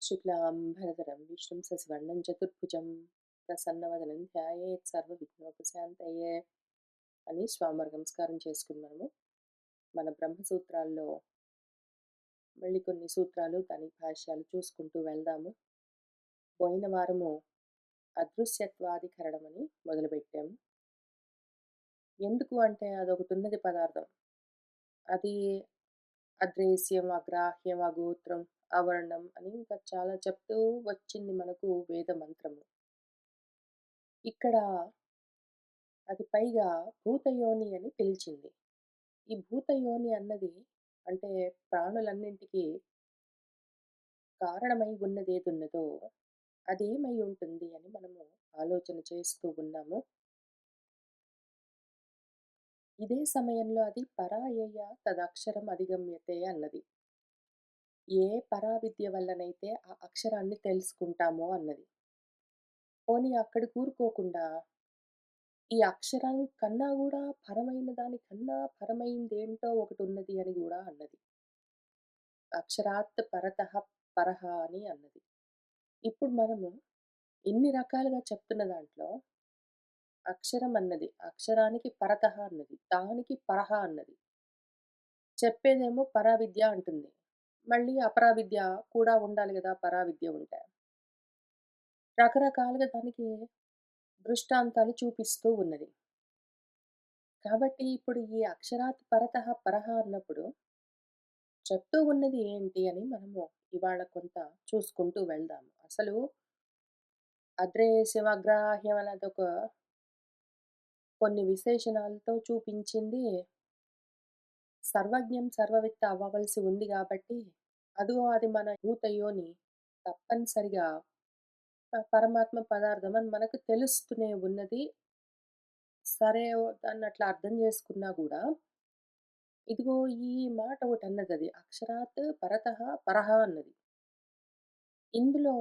శుక్లాంబరధరం విష్ణుం శశివర్ణం చతుర్భుజం ప్రసన్నవదనం ధ్యాయేత్ సర్వవిఘ్నోపశాంతయే అని స్వామివారికి నమస్కారం చేసుకుని మన బ్రహ్మసూత్రాల్లో మళ్ళీ కొన్ని సూత్రాలు దాని భాష్యాలు చూసుకుంటూ వెళ్దాము. పోయిన వారము అదృశ్యత్వాధికరణం అని మొదలుపెట్టాము. ఎందుకు అంటే అదొకటి ఉన్నది పదార్థం, అది అద్రేశ్యం, అగ్రాహ్యం, అగోత్రం, అవర్ణం అని ఇంకా చాలా చెప్తూ వచ్చింది మనకు వేద మంత్రము. ఇక్కడ అది పైగా భూతయోని అని పిలిచింది. ఈ భూతయోని అన్నది అంటే ప్రాణులన్నింటికి కారణమై ఉన్నదేదున్నదో అదేమై ఉంటుంది అని మనము ఆలోచన చేస్తూ ఉన్నాము. ఇదే సమయంలో అది పరాయయ తదక్షరం అధిగమ్యతే అన్నది. ఏ పరావిద్య వల్లనైతే ఆ అక్షరాన్ని తెలుసుకుంటామో అన్నది. పోనీ అక్కడ కూరుకోకుండా ఈ అక్షరం కన్నా గూడా పరమైన దానికన్నా పరమైందేంటో ఒకటున్నది అని గూడా అన్నది. అక్షరాత్ పరతః పరః అని అన్నది. ఇప్పుడు మనము ఇన్ని రకాలుగా చెప్తున్న దాంట్లో అక్షరం అన్నది, అక్షరానికి పరతః అన్నది, దానికి పరః అన్నది. చెప్పేదేమో పరావిద్య అంటుంది. మళ్ళీ అపరావిద్య కూడా ఉండాలి గదా! పరావిద్య ఉంటే. రకరకాలుగా దానికి దృష్టాంతాలు చూపిస్తూ ఉన్నది. కాబట్టి ఇప్పుడు ఈ అక్షరాత్ పరతః పరః అన్నప్పుడు చెప్తూ ఉన్నది ఏంటి అని మనము ఇవాళ కొంత చూసుకుంటూ వెళ్దాము. అసలు అద్రేశ్యం, అగ్రాహ్యం అన్నదొక కొన్ని విశేషణాలతో చూపించింది. సర్వజ్ఞం, సర్వవిత్త అవ్వవలసి ఉంది గాబట్టి, అదిగో అది మన భూతయోని తప్పనిసరిగా పరమాత్మ పదార్థం అని మనకు తెలుస్తూనే ఉన్నది. సరే దాన్నట్లా అర్థం చేసుకున్నా గూడా, ఇదిగో ఈ మాట ఒకటన్నదది. అక్షరాత్ పరతః పరః అన్నది. ఇందులో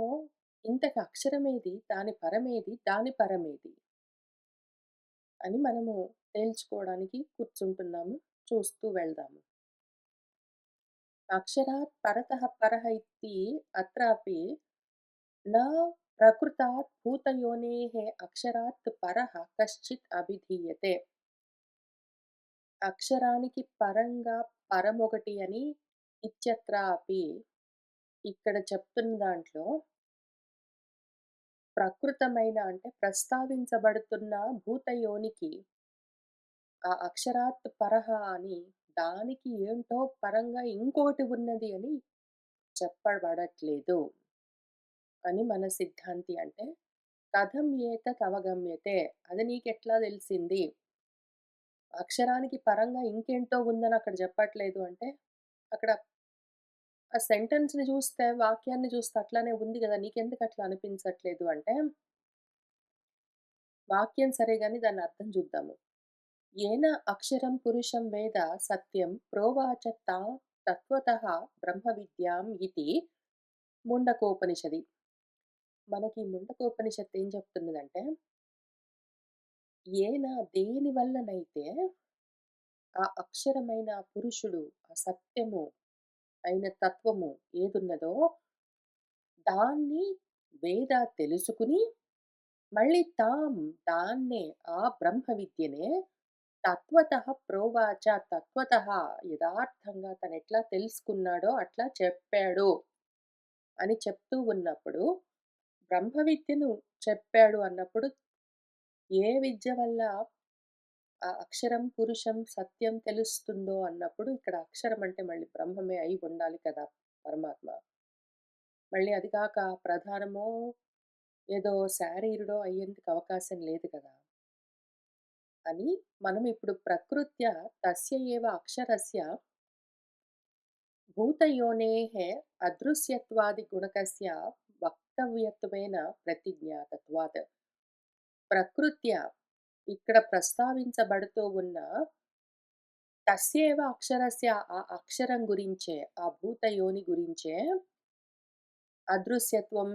ఇంతకి అక్షరమేది, దాని పరమేది, దాని పరమేది అని మనము తేల్చుకోవడానికి కూర్చుంటున్నాము. చూస్తూ వెళ్దాము. అక్షరాత్ పరతః పరః ఇతి అత్రాపి न ప్రకృతాత్ భూతయోనేః అక్షరాత్ పరః కశ్చిత్ అభిధీయతే. అక్షరానికి పరంగా పరమొకటి అని ఇత్యత్రాపి ఇక్కడ చెప్తున్న దాంట్లో ప్రకృతమైన అంటే ప్రస్తావించబడుతున్న భూతయోనికి ఆ అక్షరాత్ పరః అని దానికి ఏంటో పరంగా ఇంకొకటి ఉన్నది అని చెప్పబడట్లేదు అని మన సిద్ధాంతి అంటే, కథం ఏతత్ అవగమ్యతే, అది నీకెట్లా తెలిసింది? అక్షరానికి పరంగా ఇంకేంటో ఉందని అక్కడ చెప్పట్లేదు అంటే, అక్కడ ఆ సెంటెన్స్‌ని చూస్తే, వాక్యాన్ని చూస్తే అట్లానే ఉంది గదా! నీకెందుకు అట్లా అనిపించట్లేదు అంటే, వాక్యం సరే గాని దాని అర్థం చూద్దాము. ఏన అక్షరం పురుషం వేద సత్యం ప్రోవాచ తత్వతః బ్రహ్మ విద్యాం ఇతి ముండకోపనిషది. మనకి ముండకోపనిషత్తు ఏం చెప్తున్నదంటే, దేని వల్లనైతే ఆ అక్షరమైన పురుషుడు, ఆ సత్యము అయిన తత్వము ఏదున్నదో దాన్ని వేద తెలుసుకుని, మళ్ళీ దాన్నే ఆ బ్రహ్మ విద్యనే తత్వతః ప్రోవాచ, తత్వతః యథార్థంగా తనెట్లా తెలుసుకున్నాడో అట్లా చెప్పాడు అని చెప్తూ ఉన్నప్పుడు, బ్రహ్మ విద్యను చెప్పాడు అన్నప్పుడు, ఏ విద్య వల్ల ఆ అక్షరం, పురుషం, సత్యం తెలుస్తుందో అన్నప్పుడు ఇక్కడ అక్షరం అంటే మళ్ళీ బ్రహ్మమే అయి ఉండాలి కదా! పరమాత్మ. మళ్ళీ అది కాక ప్రధానమో, ఏదో శారీరుడో అయ్యేందుకు అవకాశం లేదు కదా! అని మనం ఇప్పుడు ప్రకృత్యా తస్య ఏవ అక్షరస్య భూతయోనేః అదృశ్యత్వాది గుణకస్య వక్తవ్యత్వేన ప్రతిజ్ఞాతత్వాత్. ప్రకృత్యా ఇక్కడ ప్రస్తావించబడుతూ ఉన్న తస్యేవ అక్షరస్య ఆ అక్షరం గురించే, ఆ భూతయోని గురించే అదృశ్యత్వం,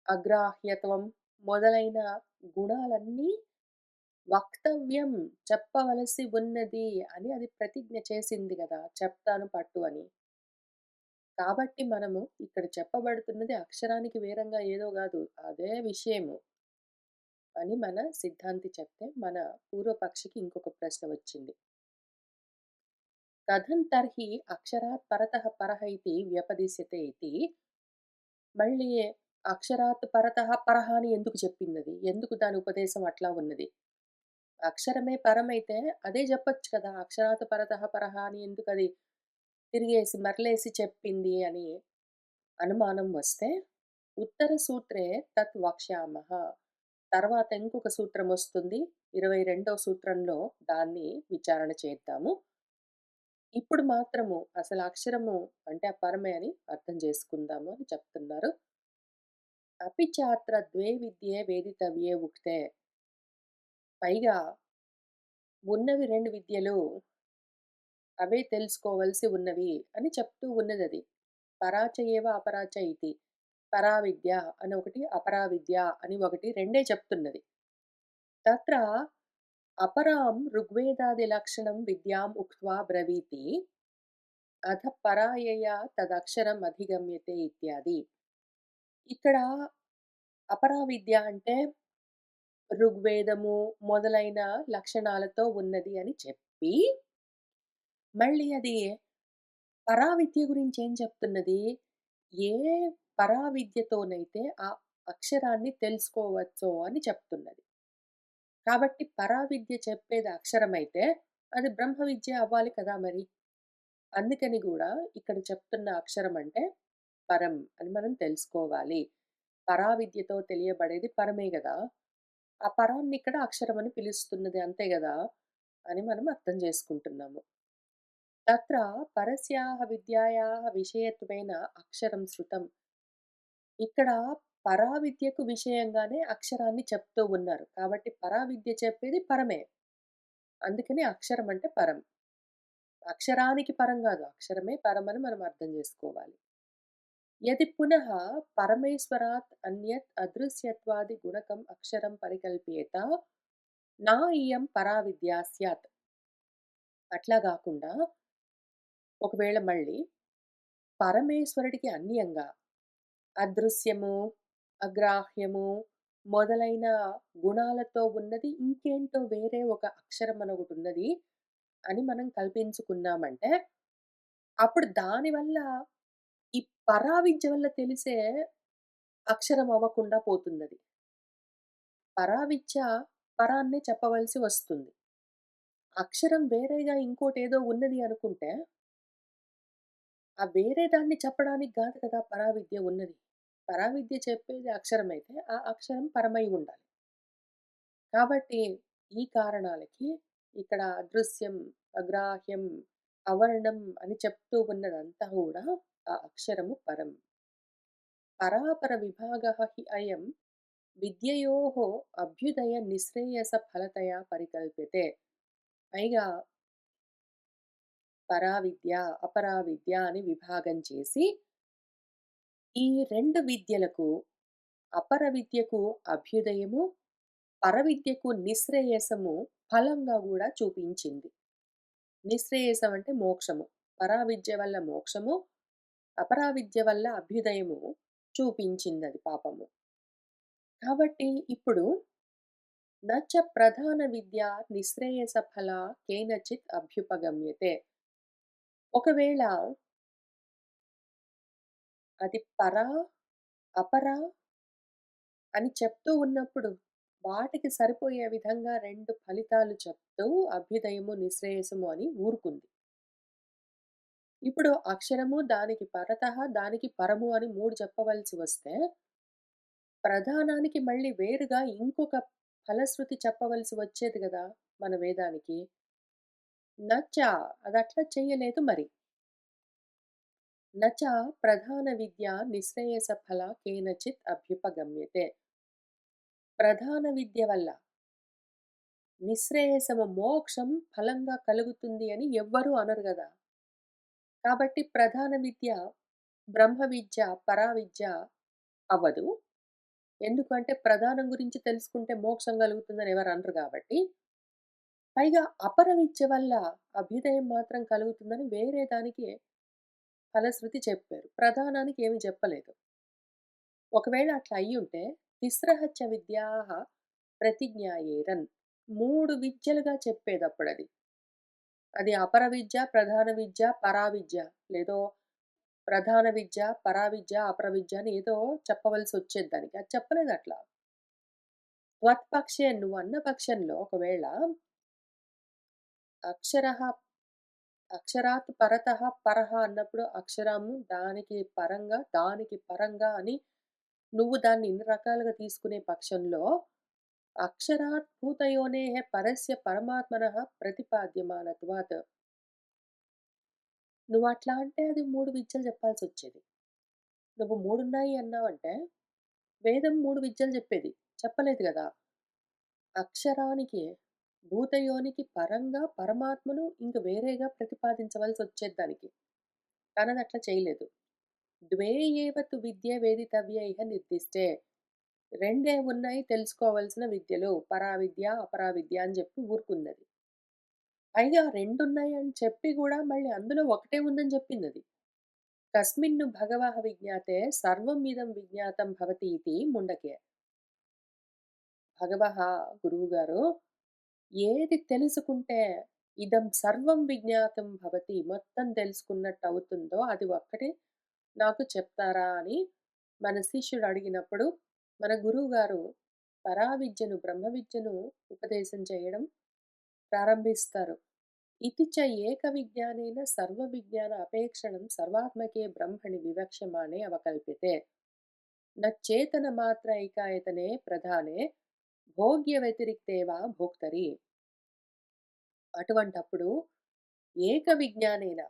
అగ్రాహ్యత్వం మొదలైన గుణాలన్నీ వక్తవ్యం చెప్పవలసి ఉన్నది అని అది ప్రతిజ్ఞ చేసింది గదా! చెప్తాను పట్టు అని. కాబట్టి మనము ఇక్కడ చెప్పబడుతున్నది అక్షరానికి వేరంగా ఏదో గాదు. అదే విషయము అని మన సిద్ధాంతి చెప్తే, మన పూర్వపక్షికి ఇంకొక ప్రశ్న వచ్చింది. కథం తర్హి అక్షరాత్ పరతః పరః ఇతి వ్యపదిశ్యతే ఇతి. మళ్ళీ అక్షరాత్ పరతః పరః అని ఎందుకు చెప్పిందది? ఎందుకు దాని ఉపదేశం అట్లా ఉన్నది? అక్షరమే పరమైతే అదే జెప్పొచ్చు కదా! అక్షరాత్ పరతః పరః అని ఎందుకది తిరిగేసి మరలేసి చెప్పింది అని అనుమానం వస్తే, ఉత్తర సూత్రే తత్ వక్ష్యామః. తర్వాత ఇంకొక సూత్రమొస్తుంది. 22వ సూత్రంలో దాన్ని విచారణ చేద్దాము. ఇప్పుడు మాత్రము అసలు అక్షరము అంటే ఆ పరమే అని అర్థం చేసుకుందాము అని చెప్తున్నారు. అపి చాత్ర ద్వే విద్యే వేదితవ్యే ఉక్తే. పైగా ఉన్నవి 2 విద్యలు. అవే తెలుసుకోవలసి ఉన్నవి అని చెప్తూ ఉన్నదది. పరాచ ఏవ అపరాచ ఇతి. పరావిద్య అని ఒకటి, అపరావిద్య అని ఒకటి రెండే చెప్తున్నది. తత్ర అపరాం ఋగ్వేదాది లక్షణం విద్యాం ఉక్త్వా బ్రవీతి. అథ పరాయయ తదక్షరం అధిగమ్యతే ఇత్యాది. ఇక్కడ అపరావిద్య అంటే ఋగ్వేదము మొదలైన లక్షణాలతో ఉన్నది అని చెప్పి, మళ్ళీ అది పరావిద్య గురించేం చెప్తున్నది? ఏ పరావిద్యతోనైతే ఆ అక్షరాన్ని తెలుసుకోవచ్చో అని చెప్తున్నది. కాబట్టి పరావిద్య చెప్పేది అక్షరమైతే, అది బ్రహ్మ విద్య అవ్వాలి కదా మరి. అందుకని గూడా ఇక్కడ చెప్తున్న అక్షరం అంటే పరం అని మనం తెలుసుకోవాలి. పరావిద్యతో తెలియబడేది పరమే గదా! ఆ పరాన్నిక్కడ అక్షరం అని పిలుస్తున్నది అంతే గదా! అని మనం అర్థం చేసుకుంటున్నాము. తత్ర పరస్యాః విద్యాయాః విషయత్వేన అక్షరం శృతం. ఇక్కడ పరావిద్యకు విషయంగానే అక్షరాన్ని చెప్తూ ఉన్నారు. కాబట్టి పరావిద్య చెప్పేది పరమే. అందుకని అక్షరం అంటే పరం. అక్షరానికి పరం గాదు. అక్షరమే పరమని మనం అర్థం జేసుకోవాలి. యది పునః పరమేశ్వరాత్ అన్యత్ అదృశ్యత్వాది గుణకం అక్షరం పరికల్ప్యేత నా ఇయం పరావిద్యా స్యాత్. అట్లా గాకుండా ఒకవేళ మళ్ళీ పరమేశ్వరుడికి అన్యంగా అదృశ్యము, అగ్రాహ్యము మొదలైన గుణాలతో ఉన్నది ఇంకేంటో వేరే ఒక అక్షరం అనొకటున్నది అని మనం కల్పించుకున్నామంటే, అప్పుడు దానివల్ల ఈ పరావిద్య వల్ల తెలిసే అక్షరం అవ్వకుండా పోతుందది. పరావిద్య పరాన్నే చెప్పవలసి వస్తుంది. అక్షరం వేరేగా ఇంకోటేదో ఉన్నది అనుకుంటే, ఆ వేరే దాన్ని చెప్పడానికి గాదు కదా పరావిద్య ఉన్నది. పరావిద్య చెప్పేది అక్షరమైతే, ఆ అక్షరం పరమై ఉండాలి. కాబట్టి ఈ కారణాలకి ఇక్కడ అదృశ్యం, అగ్రాహ్యం, అవర్ణం అని చెప్తూ ఉన్నదంతా గూడా ఆ అక్షరము పరం. పరాపర విభాగः హి అయం విద్యయోః అభ్యుదయ నిశ్రేయస ఫలతయా పరికల్ప్యతే. పైగా పరావిద్య, అపరావిద్య అని విభాగం చేసి, ఈ 2 విద్యలకు అపర విద్యకు అభ్యుదయము, పరవిద్యకు నిశ్రేయసము ఫలంగా గూడా చూపించింది. నిశ్రేయసం అంటే మోక్షము. పరావిద్య వల్ల మోక్షము, అపరావిద్య వల్ల అభ్యుదయము చూపించిందది పాపము. కాబట్టి ఇప్పుడు నచ ప్రధాన విద్య నిశ్రేయస ఫల కేనచిత్ అభ్యుపగమ్యతే. ఒకవేళ అది పరా, అపరా అని చెప్తూ ఉన్నప్పుడు వాటికి సరిపోయే విధంగా 2 ఫలితాలు చెప్తూ అభ్యుదయము, నిశ్రేయసము అని ఊరుకుంది. ఇప్పుడు అక్షరము, దానికి పరతః, దానికి పరము అని 3 చెప్పవలసి వస్తే, ప్రధానానికి మళ్ళీ వేరుగా ఇంకొక ఫలశ్రుతి చెప్పవలసి వచ్చేది గదా! మన వేదానికి. నచ అదట్లా చెయ్యలేదు మరి. నచ ప్రధాన విద్య నిశ్రేయస ఫల కేనచిత్ అభ్యుపగమ్యతే. ప్రధాన విద్య వల్ల నిశ్రేయసము మోక్షం ఫలంగా కలుగుతుంది అని ఎవ్వరూ అనరు గదా! కాబట్టి ప్రధాన విద్య బ్రహ్మ విద్య, పరావిద్య అవ్వదు. ఎందుకంటే ప్రధానం గురించి తెలుసుకుంటే మోక్షం కలుగుతుందని ఎవరు అనరు గాబట్టి. పైగా అపర విద్య వల్ల అభ్యుదయం మాత్రం కలుగుతుందని వేరే దానికి ఫలశ్రుతి చెప్పారు. ప్రధానానికి ఏమి చెప్పలేదు. ఒకవేళ అట్లా అయ్యుంటే తిస్రః చ విద్యాః ప్రతిజ్ఞాయేరన్ 3 విద్యలుగా చెప్పేదప్పుడది. అది అపర విద్య, ప్రధాన విద్య, పరావిద్య. లేదో ప్రధాన విద్య, పరావిద్య, అపర విద్య అని ఏదో చెప్పవలసొచ్చేది దానికి. అది చెప్పలేదట్లా. త్వత్పక్షే నువ్వన్న పక్షంలో ఒకవేళ అక్షరః అక్షరాత్ పరతః పరః అన్నప్పుడు అక్షరము దానికి పరంగా అని నువ్వు దాన్ని ఇన్ని రకాలుగా తీసుకునే పక్షంలో అక్షరాత్ భూతయోనేః పరస్య పరమాత్మనః ప్రతిపాద్యమానత్వాత్. నువ్వట్లా అంటే అది 3 విద్యలు చెప్పాల్సొచ్చేది. నువ్వు 3 ఉన్నాయి అన్నావంటే వేదం 3 విద్యలు చెప్పేది. చెప్పలేదు గదా! అక్షరానికి, భూతయోనికి పరంగా పరమాత్మను ఇంక వేరేగా ప్రతిపాదించవలసొచ్చేది దానికి. కానీ అదట్లా చేయలేదు. ద్వే ఏవ తు విద్యే వేదితవ్యైః నిర్దిష్టే. రెండే ఉన్నాయి తెలుసుకోవాల్సిన విద్యలు. పరావిద్య, అపరావిద్య అని జెప్పి ఊరుకుందది. పైగా రెండున్నాయని చెప్పి గూడా మళ్ళీ అందులో ఒకటే ఉందని జెప్పిందది. తస్మిన్ను భగవః విజ్ఞాతే సర్వం ఇదం విజ్ఞాతం భవతి ఇతి ముండకే. భగవః గురువుగారు ఏది తెలుసుకుంటే ఇదం సర్వం విజ్ఞాతం భవతి మొత్తం తెలుసుకున్నట్టవుతుందో అది ఒక్కటే నాకు చెప్తారా అని మన శిష్యుడు అడిగినప్పుడు మన గురువుగారు పరావిద్యను, బ్రహ్మ విద్యను ఉపదేశం చేయడం ప్రారంభిస్తారు. ఇతి చ ఏక విజ్ఞానేన సర్వ విజ్ఞాన అపేక్షణం సర్వాత్మకే బ్రహ్మణి వివక్ష్యమాణే అవకల్ప్యతే. నచ్చేతన మాత్రైకాయతనే ప్రధానే భోగ్య వ్యతిరిక్తే వా భోక్తరి. అటువంటప్పుడు ఏక విజ్ఞానేన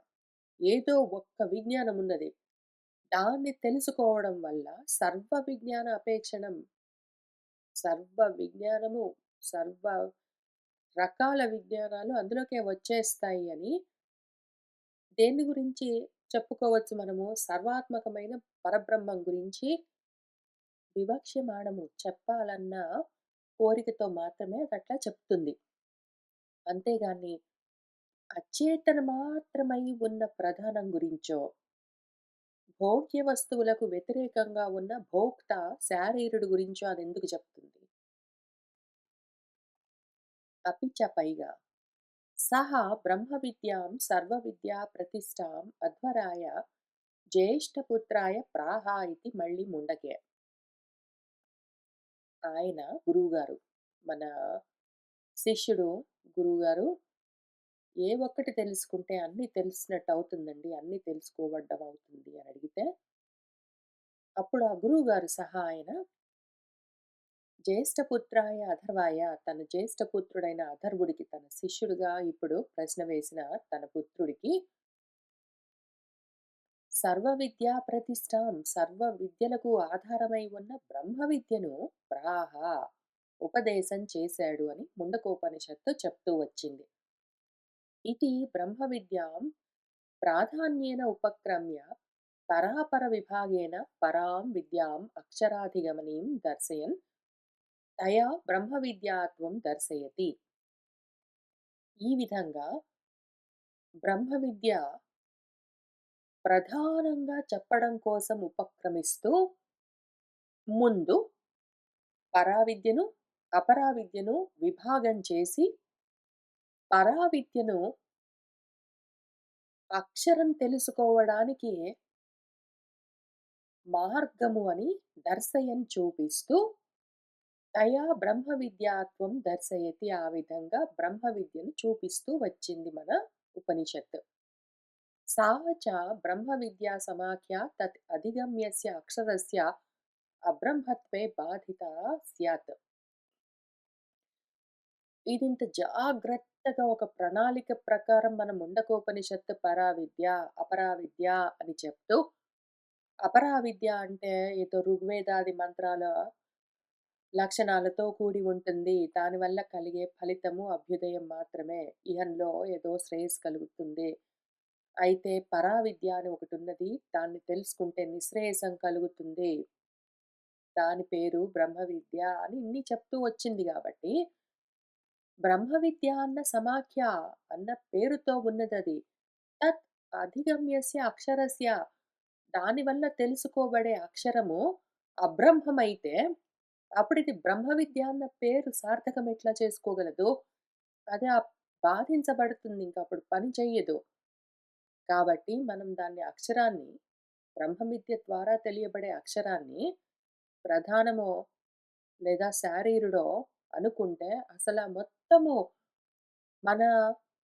ఏదో ఒక్క విజ్ఞానం ఉన్నది. దాన్ని తెలుసుకోవడం వల్ల సర్వ విజ్ఞాన అపేక్షణం సర్వ విజ్ఞానము, సర్వ రకాల విజ్ఞానాలు అందులోకే వచ్చేస్తాయి అని దేన్ని గురించి చెప్పుకోవచ్చు మనము? సర్వాత్మకమైన పరబ్రహ్మం గురించి వివక్ష్యమాణము చెప్పాలన్న కోరికతో మాత్రమే అదట్లా చెప్తుంది. అంతేగాని అచేతన మాత్రమై ఉన్న ప్రధానం గురించో, భోగ్య వస్తువులకు వ్యతిరేకంగా ఉన్న భోక్త శారీరుడు గురించో అదెందుకు చెప్తుంది? అపి చ పైగా సహ బ్రహ్మ విద్యాం సర్వ విద్యా ప్రతిష్టాం అధ్వరాయ జ్యేష్ఠపుత్రాయ ప్రాహ ఇతి మళ్ళీ ముండకే. ఆయన గురువుగారు, మన శిష్యుడు గురువుగారు ఏ ఒక్కటి తెలుసుకుంటే అన్నీ తెలిసినట్టు అవుతుందండి, అన్నీ తెలుసుకోవడం అవుతుంది అని అడిగితే, అప్పుడు ఆ గురువుగారు సహా ఆయన జ్యేష్ఠపుత్రాయ అథర్వాయ తన జ్యేష్ఠపుత్రుడైన అథర్వుడికి తన శిష్యుడిగా ఇప్పుడు ప్రశ్న వేసిన తన పుత్రుడికి సర్వ విద్యా ప్రతిష్టాం సర్వ విద్యలకు ఆధారమై ఉన్న బ్రహ్మ విద్యను ప్రాహ ఉపదేశం చేశాడు అని ముండకోపనిషత్తు చెప్తూ వచ్చింది. ఇది బ్రహ్మ విద్యాం ప్రాధాన్యేన ఉపక్రమ్య పరాపర విభాగేన పరాం విద్యాం అక్షరాధిగమనీం దర్శయన్ తయా బ్రహ్మ విద్యాత్వం దర్శయతి. ఈ విధంగా బ్రహ్మ విద్య ప్రధానంగా చెప్పడం కోసం ఉపక్రమిస్తూ ముందు పరావిద్యను, అపరావిద్యను విభాగం చేసి పరావిద్యను అక్షరం తెలుసుకోవడానికి మార్గము అని దర్శయం చూపిస్తూ తయా బ్రహ్మ విద్యాత్వం దర్శయతి. ఆ విధంగా బ్రహ్మ విద్యను చూపిస్తూ వచ్చింది మన ఉపనిషత్తు. సా చ బ్రహ్మ విద్యా సమాఖ్య తత్ అధిగమ్యస్య అక్షరస్య అబ్రహ్మత్వే బాధిత స్యాత్. ఇదింత జాగ్రత్తగా ఒక ప్రణాళిక ప్రకారం మన ముండకోపనిషత్తు పరావిద్య, అపరావిద్య అని చెప్తూ, అపరావిద్య అంటే ఏదో ఋగ్వేదాది మంత్రాల లక్షణాలతో కూడి ఉంటుంది. దానివల్ల కలిగే ఫలితము అభ్యుదయం మాత్రమే. ఇహంలో ఏదో శ్రేయస్సు కలుగుతుంది. అయితే పరావిద్య అని ఒకటున్నది. దాన్ని తెలుసుకుంటే నిశ్రేయసం కలుగుతుంది. దాని పేరు బ్రహ్మ విద్య అని ఇన్ని చెప్తూ వచ్చింది గాబట్టి, బ్రహ్మ విద్య అన్న సమాఖ్య అన్న పేరుతో ఉన్నదది. తత్ అధిగమ్యస్య అక్షరస్య దానివల్ల తెలుసుకోబడే అక్షరము అబ్రహ్మమైతే, అప్పుడిది బ్రహ్మ విద్య అన్న పేరు సార్థకం ఎట్లా చేసుకోగలదు? అది బాధించబడుతుంది. ఇంకప్పుడు పని చెయ్యదు. కాబట్టి మనం దాన్ని అక్షరాన్ని బ్రహ్మ విద్య ద్వారా తెలియబడే అక్షరాన్ని ప్రధానమో లేదా శారీరుడో అనుకుంటే అసల మొత్తము మన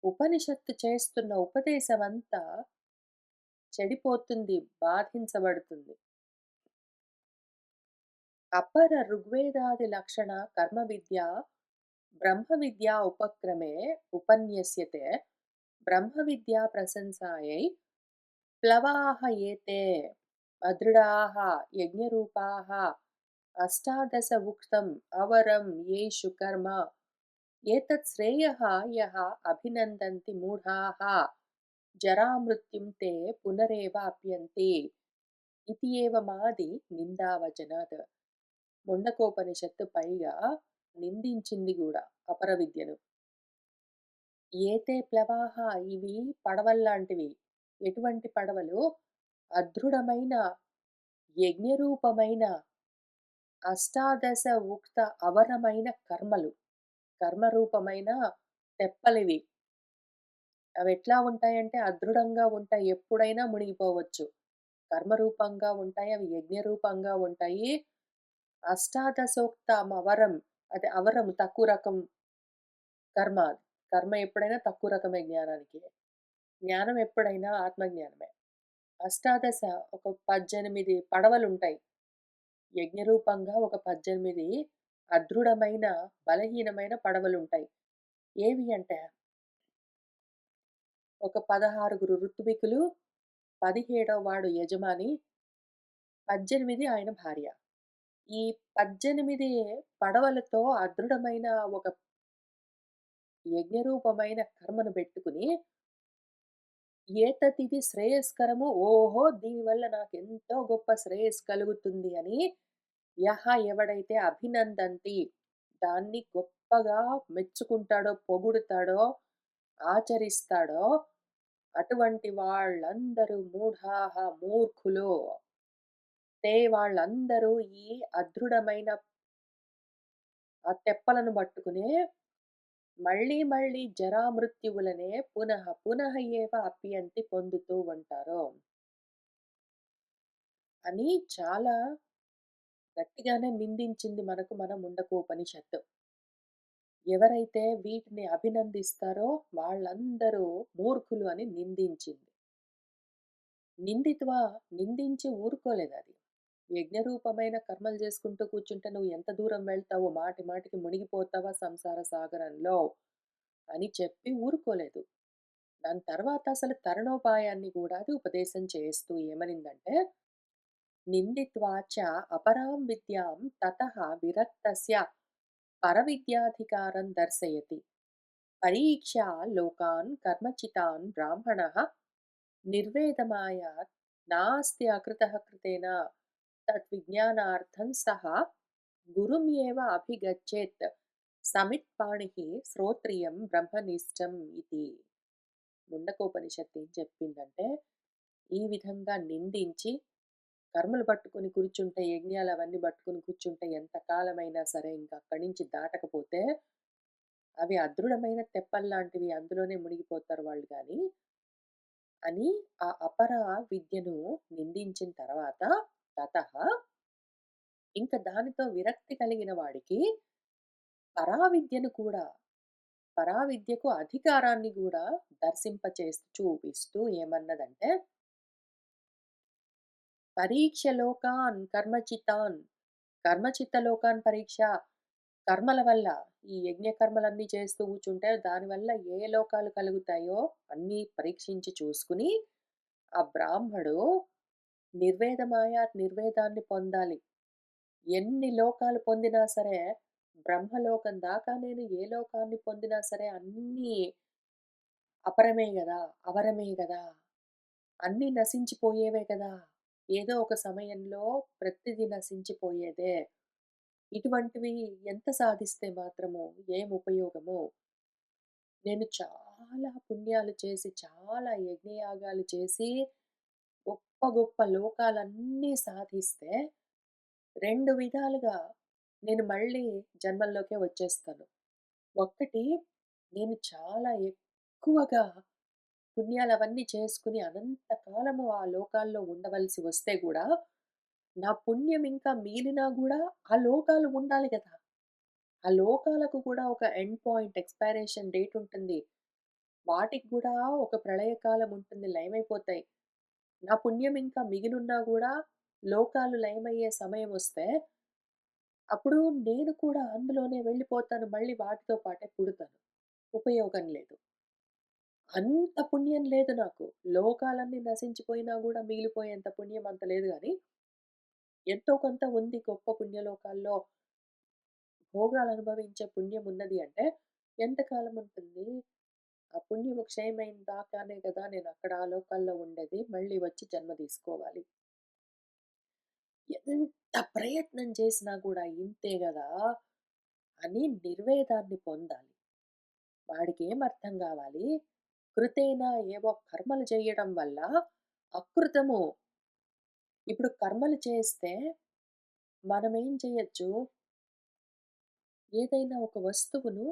ఉపనిషత్తు చేస్తున్న ఉపదేశమంతా చెడిపోతుంది, బాధించబడుతుంది. అపర ఋగ్వేదాది లక్షణ కర్మ విద్య బ్రహ్మ విద్యా ఉపక్రమే ఉపన్యస్యతే బ్రహ్మ విద్యా ప్రశంసాయై ప్లవాహ ఏతే అదృఢాః యజ్ఞరూపాః అష్టాదశ ఉక్తం అవరం యేషు కర్మ ఏతత్ శ్రేయః యః అభినందంతి మూఢాః జరామృత్యుం తే పునరేవాప్యంతి ఇతి ఏవమాది నిందావచనాత్. ముండకోపనిషత్తు పైగా నిందించింది గూడా అపర విద్యను. ఏతే ప్లవాహ ఇవి పడవల్లాంటివి. ఎటువంటి పడవలు? అదృఢమైన యజ్ఞరూపమైన అష్టాదశ ఉక్త అవరమైన కర్మలు. కర్మరూపమైన తెప్పలివి. అవెట్లా ఉంటాయంటే అదృఢంగా ఉంటాయి. ఎప్పుడైనా మునిగిపోవచ్చు. కర్మరూపంగా ఉంటాయి. అవి యజ్ఞరూపంగా ఉంటాయి. అష్టాదశోక్తమవరం అది అవరం తక్కువ రకం కర్మ. కర్మ ఎప్పుడైనా తక్కువ రకమే జ్ఞానానికి. జ్ఞానం ఎప్పుడైనా ఆత్మజ్ఞానమే. అష్టాదశ ఒక 18 పడవలుంటాయి. యజ్ఞరూపంగా ఒక 18 అదృఢమైన, బలహీనమైన పడవలుంటాయి. ఏవి అంటే, ఒక 16 ఋత్వికులు, 17వ వాడు యజమాని, 18 ఆయన భార్య. ఈ 18 పడవలతో అదృఢమైన ఒక యజ్ఞరూపమైన కర్మను బెట్టుకుని, ఏతతిది శ్రేయస్కరము. ఓహో! దీనివల్ల నాకెంతో గొప్ప శ్రేయస్సు కలుగుతుంది అని ఎవడైతే అభినందంతి దాన్ని గొప్పగా మెచ్చుకుంటాడో, పొగుడుతాడో, ఆచరిస్తాడో అటువంటి వాళ్ళందరూ మూఢాః మూర్ఖులు. వాళ్ళందరూ ఈ అదృఢమైన ఆ తెప్పలను పట్టుకుని మళ్ళీ మళ్ళీ జరామృత్యువులనే పునః పునః ఏవ అప్యంతి పొందుతూ ఉంటారు అని చాలా గట్టిగానే నిందించింది మనకు మన ముండకోపనిషత్తు. ఎవరైతే వీటిని అభినందిస్తారో వాళ్ళందరూ మూర్ఖులు అని నిందించింది. నిందిత్వా నిందించి ఊరుకోలేదది. యజ్ఞరూపమైన కర్మలు చేసుకుంటూ కూర్చుంటే నువ్వు ఎంత దూరం వెళ్తావో, మాటి మాటికి మునిగిపోతావా సంసార సాగరంలో అని చెప్పి ఊరుకోలేదు. దాని తర్వాత అసలు తరుణోపాయాన్ని గూడా అది ఉపదేశం చేస్తూ ఏమనిందంటే, నిందిత్వా చ అపరాం విద్యాం తతః విరక్తస్య పరవిద్యాధికారం దర్శయతి. పరీక్ష్య లోకాన్ కర్మచితాన్ బ్రాహ్మణః నిర్వేదమాయాత్ నాస్తి అకృతః కృతేన తద్విజ్ఞానార్థం సహ గురుం ఏవ అభిగచ్చేత్ సమిత్పాణిః శ్రోత్రియం బ్రహ్మనిష్టం ఇతి. ముండకోపనిషత్తు ఏం చెప్పిందంటే, ఈ విధంగా నిందించి కర్మలు పట్టుకొని కూర్చుంటే, యజ్ఞాలు అవన్నీ పట్టుకొని కూర్చుంటే ఎంత కాలమైనా సరే ఇంక అక్కడి నుంచి దాటకపోతే, అవి అదృఢమైన తెప్పల్లాంటివి అందులోనే మునిగిపోతారు వాళ్ళు గాని, అని ఆ అపర విద్యను నిందించిన తర్వాత తతః ఇంక దానితో విరక్తి కలిగిన వాడికి పరావిద్యను కూడా పరావిద్యకు అధికారాన్ని గూడా దర్శింపచేస్తూ చూపిస్తూ ఏమన్నదంటే, పరీక్ష లోకాన్ కర్మచితాన్ కర్మచిత్త లోకాన్ పరీక్ష కర్మల వల్ల ఈ యజ్ఞ కర్మలన్నీ చేస్తూ కూర్చుంటే దానివల్ల ఏ లోకాలు కలుగుతాయో అన్నీ పరీక్షించి చూసుకుని ఆ బ్రాహ్మడు నిర్వేదమాయాత్ నిర్వేదాన్ని పొందాలి. ఎన్ని లోకాలు పొందినా సరే బ్రహ్మలోకం దాకా నేను ఏ లోకాన్ని పొందినా సరే అన్నీ అపరమే గదా! అవరమే గదా! అన్నీ నశించిపోయేవే కదా! ఏదో ఒక సమయంలో ప్రతిది నశించిపోయేదే. ఇటువంటివి ఎంత సాధిస్తే మాత్రము ఏం ఉపయోగము? నేను చాలా పుణ్యాలు చేసి, చాలా యజ్ఞయాగాలు చేసి, గొప్ప గొప్ప లోకాలన్నీ సాధిస్తే, 2 విధాలుగా నేను మళ్ళీ జన్మల్లోకే వచ్చేస్తాను. ఒక్కటి, నేను చాలా ఎక్కువగా పుణ్యాలవన్నీ చేసుకొని అనంత కాలము ఆ లోకాల్లో ఉండవలసి వస్తే గూడా, నా పుణ్యం ఇంకా మిగిలినా గూడా ఆ లోకాలు ఉండాలి గదా! ఆ లోకాలకు కూడా ఒక ఎండ్ పాయింట్, ఎక్స్‌పైరేషన్ డేట్ ఉంటుంది. వాటికి గూడా ఒక ప్రళయకాలం ఉంటుంది. లయమైపోతాయి. నా పుణ్యం ఇంకా మిగిలున్నా గూడా లోకాలు లయమయ్యే సమయమొస్తే, అప్పుడు నేను కూడా అందులోనే వెళ్ళిపోతాను. మళ్ళీ వాటితో పాటే పుడతాను. ఉపయోగం లేదు. అంత పుణ్యం లేదు నాకు. లోకాలన్నీ నశించిపోయినా గూడా మిగిలిపోయేంత పుణ్యం అంత లేదు గానీ, ఎంతో కొంత ఉంది గొప్ప పుణ్యలోకాల్లో భోగాలనుభవించే పుణ్యం ఉన్నది అంటే, ఎంత కాలం ఉంటుంది? ఆ పుణ్యము క్షయమైన దాకానే గదా నేనక్కడ ఆ లోకాల్లో ఉండేది. మళ్ళీ వచ్చి జన్మ తీసుకోవాలి. ఎంత ప్రయత్నం చేసినా గూడా ఇంతే గదా! అని నిర్వేదాన్ని పొందాలి. వాడికేం అర్థం గావాలి? కృతేన ఏవో కర్మలు చేయడం వల్ల అకృతము. ఇప్పుడు కర్మలు చేస్తే మనమేం చేయొచ్చు? ఏదైనా ఒక వస్తువును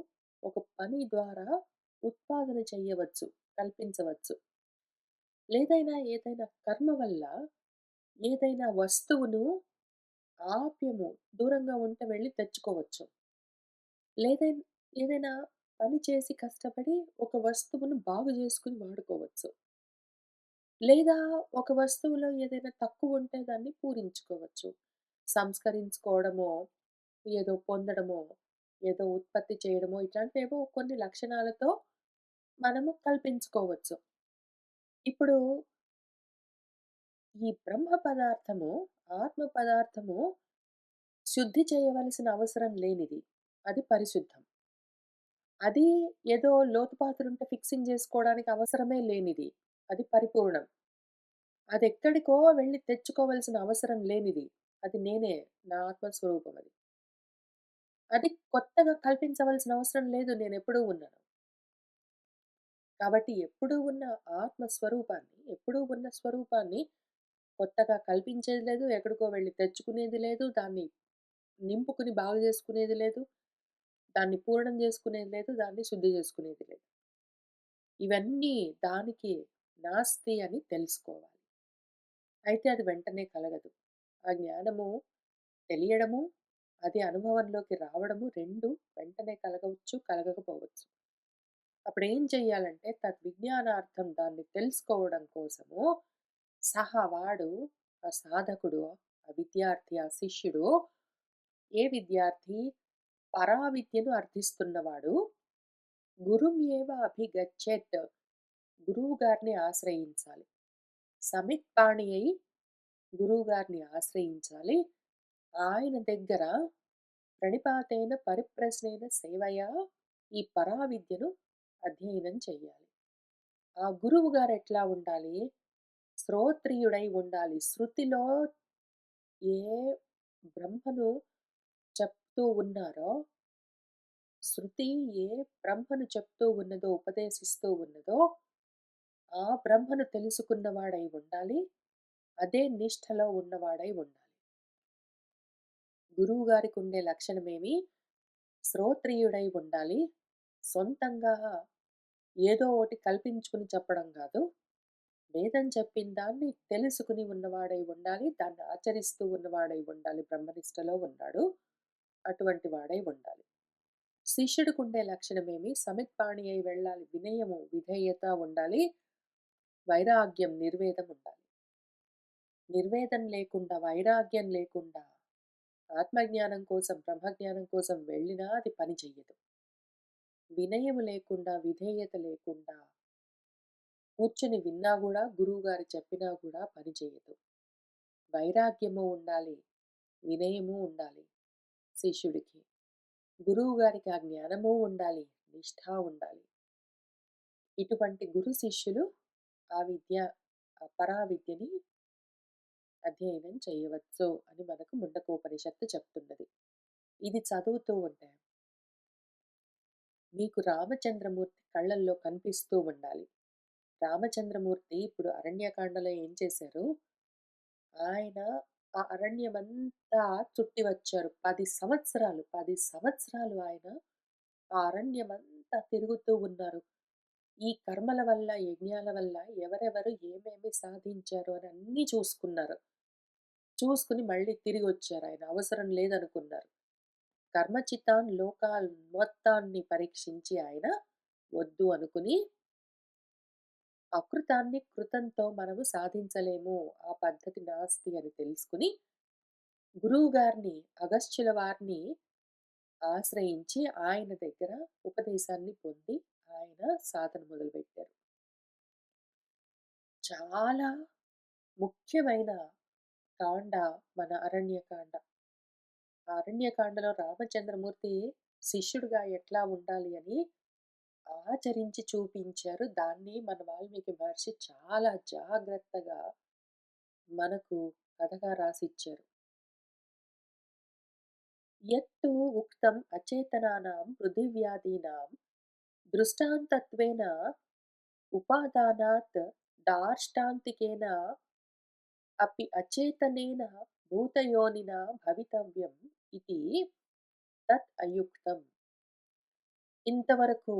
ఒక పని ద్వారా ఉత్పాదన చెయ్యవచ్చు, కల్పించవచ్చు. ఏదైనా కర్మ వల్ల ఏదైనా వస్తువును ఆప్యము దూరంగా ఉంటే వెళ్లి తెచ్చుకోవచ్చు. లేదైన్ ఏదైనా పని చేసి కష్టపడి ఒక వస్తువును బాగు జేసుకొని వాడుకోవచ్చు. లేదా ఒక వస్తువులో ఏదైనా తక్కువుంటే దాన్ని పూరించుకోవచ్చు. సంస్కరించుకోవడమో, ఏదో పొందడమో, ఏదో ఉత్పత్తి చేయడమో ఇట్లాంటివేవో కొన్ని లక్షణాలతో మనము కల్పించుకోవచ్చు. ఇప్పుడు ఈ బ్రహ్మ పదార్థము, ఆత్మ పదార్థము శుద్ధి చేయవలసిన అవసరం లేనిది. అది పరిశుద్ధం. అది ఏదో లోతుపాతులుంటే ఫిక్సింగ్ జేసుకోవడానికి అవసరమే లేనిది. అది పరిపూర్ణం. అదెక్కడికో వెళ్లి తెచ్చుకోవాల్సిన అవసరం లేనిది. అది నేనే. నా ఆత్మస్వరూపం అది. అది కొత్తగా కల్పించవలసిన అవసరం లేదు. నేనెప్పుడూ ఉన్నాను. కాబట్టి ఎప్పుడూ ఉన్న ఆత్మస్వరూపాన్ని, ఎప్పుడూ ఉన్న స్వరూపాన్ని కొత్తగా కల్పించేది లేదు. ఎక్కడికో వెళ్లి తెచ్చుకునేది లేదు. దాన్ని నింపుకొని బాగు జేసుకునేది లేదు. దాన్ని పూర్ణం జేసుకునేది లేదు. దాన్ని శుద్ధి జేసుకునేది లేదు. ఇవన్నీ దానికి నాస్తి అని తెలుసుకోవాలి. అయితే అది వెంటనే కలగదు. ఆ జ్ఞానము తెలియడము, అది అనుభవంలోకి రావడము 2 వెంటనే కలగవచ్చు, కలగకపోవచ్చు. అప్పుడేం చెయ్యాలంటే తద్విజ్ఞానార్థం దాన్ని తెలుసుకోవడం కోసము వాడు, ఆ సాధకుడు, ఆ విద్యార్థి, ఆ శిష్యుడు, ఏ విద్యార్థి పరావిద్యను అర్థిస్తున్నవాడు గురుమేవ అభిగచ్చేత్, గురువుగారిని ఆశ్రయించాలి. సమిత్పాణి అయి గురువుగారిని ఆశ్రయించాలి. ఆయన దగ్గర ప్రణిపాతేన పరిప్రశ్నేన సేవయా ఈ పరావిద్యను అధ్యయనం చెయ్యాలి. ఆ గురువు గారెట్లా ఉండాలి? శ్రోత్రియుడై ఉండాలి. శృతిలో ఏ బ్రహ్మను చెప్తూ ఉన్నారో, శృతి ఏ బ్రహ్మను చెప్తూ ఉన్నదో, ఉపదేశిస్తూ ఉన్నదో, ఆ బ్రహ్మను తెలుసుకున్నవాడై ఉండాలి. అదే నిష్టలో ఉన్నవాడై ఉండాలి. గురువుగారికుండే లక్షణమేమి? శ్రోత్రియుడై ఉండాలి. సొంతంగా ఏదో ఒకటి కల్పించుకుని చెప్పడం గాదు. వేదం చెప్పిన దాన్ని తెలుసుకుని ఉన్నవాడై ఉండాలి. దాన్ని ఆచరిస్తూ ఉన్నవాడై ఉండాలి. బ్రహ్మనిష్టలో ఉన్నాడు. అటువంటి వాడై ఉండాలి. శిష్యుడికుండే లక్షణమేమి? సమిత్పాణి అయి వెళ్ళాలి. వినయము, విధేయత ఉండాలి. వైరాగ్యం, నిర్వేదం ఉండాలి. నిర్వేదం లేకుండా, వైరాగ్యం లేకుండా ఆత్మజ్ఞానం కోసం, బ్రహ్మజ్ఞానం కోసం వెళ్ళినా అది పని చెయ్యదు. వినయము లేకుండా, విధేయత లేకుండా కూర్చొని విన్నా గూడా, గురువుగారు చెప్పినా గూడా పని చెయ్యదు. వైరాగ్యము ఉండాలి. వినయము ఉండాలి శిష్యుడికి. గురువుగారికి ఆ జ్ఞానము ఉండాలి. నిష్ఠ ఉండాలి. ఇటువంటి గురు శిష్యులు ఆ విద్య, ఆ పరావిద్యని అధ్యయనం చేయవచ్చు అని మనకు ముండకోపనిషత్తు చెప్తున్నది. ఇది చదువుతూ ఉంటే మీకు రామచంద్రమూర్తి కళ్ళల్లో కనిపిస్తూ ఉండాలి. రామచంద్రమూర్తి ఇప్పుడు అరణ్యకాండలో ఏం చేశారు, ఆయన ఆ అరణ్యమంతా చుట్టి వచ్చారు. 10 సంవత్సరాలు, 10 సంవత్సరాలు ఆయన ఆ అరణ్యమంతా తిరుగుతూ ఉన్నారు. ఈ కర్మల వల్ల, యజ్ఞాల వల్ల ఎవరెవరు ఏమేమి సాధించారు అని అన్నీ చూసుకున్నారు. చూసుకొని మళ్ళీ తిరిగొచ్చారాయన. అవసరం లేదనుకున్నారు. కర్మచితాన్ లోకాల్ మొత్తాన్ని పరీక్షించి ఆయన వద్దు అనుకుని, అకృతాన్ని కృతంతో మనము సాధించలేము. ఆ పద్ధతి నాస్తి అని తెలుసుకొని, గురువుగారిని అగస్త్యుల వారిని ఆశ్రయించి ఆయన దగ్గర ఉపదేశాన్ని పొంది ఆయన సాధన మొదలుపెట్టారు. చాలా ముఖ్యమైన కాండ మన అరణ్యకాండ. ఆ అరణ్యకాండలో రామచంద్రమూర్తి శిష్యుడిగా ఎట్లా ఉండాలి అని ఆచరించి చూపించారు. దాన్ని మన వాల్మీకి మహర్షి చాలా జాగ్రత్తగా మనకు కథగా రాసిచ్చారు. యత్తు ఉక్తం అచేతనానాం పృథివ్యాదీనాం దృష్టాంతత్వేన ఉపాదానాత్ దార్ష్టాంతికేన అపి అచేతనేన భూతయోనినా భవితవ్యం ఇతి తత్ అయుక్తం. ఇంతవరకు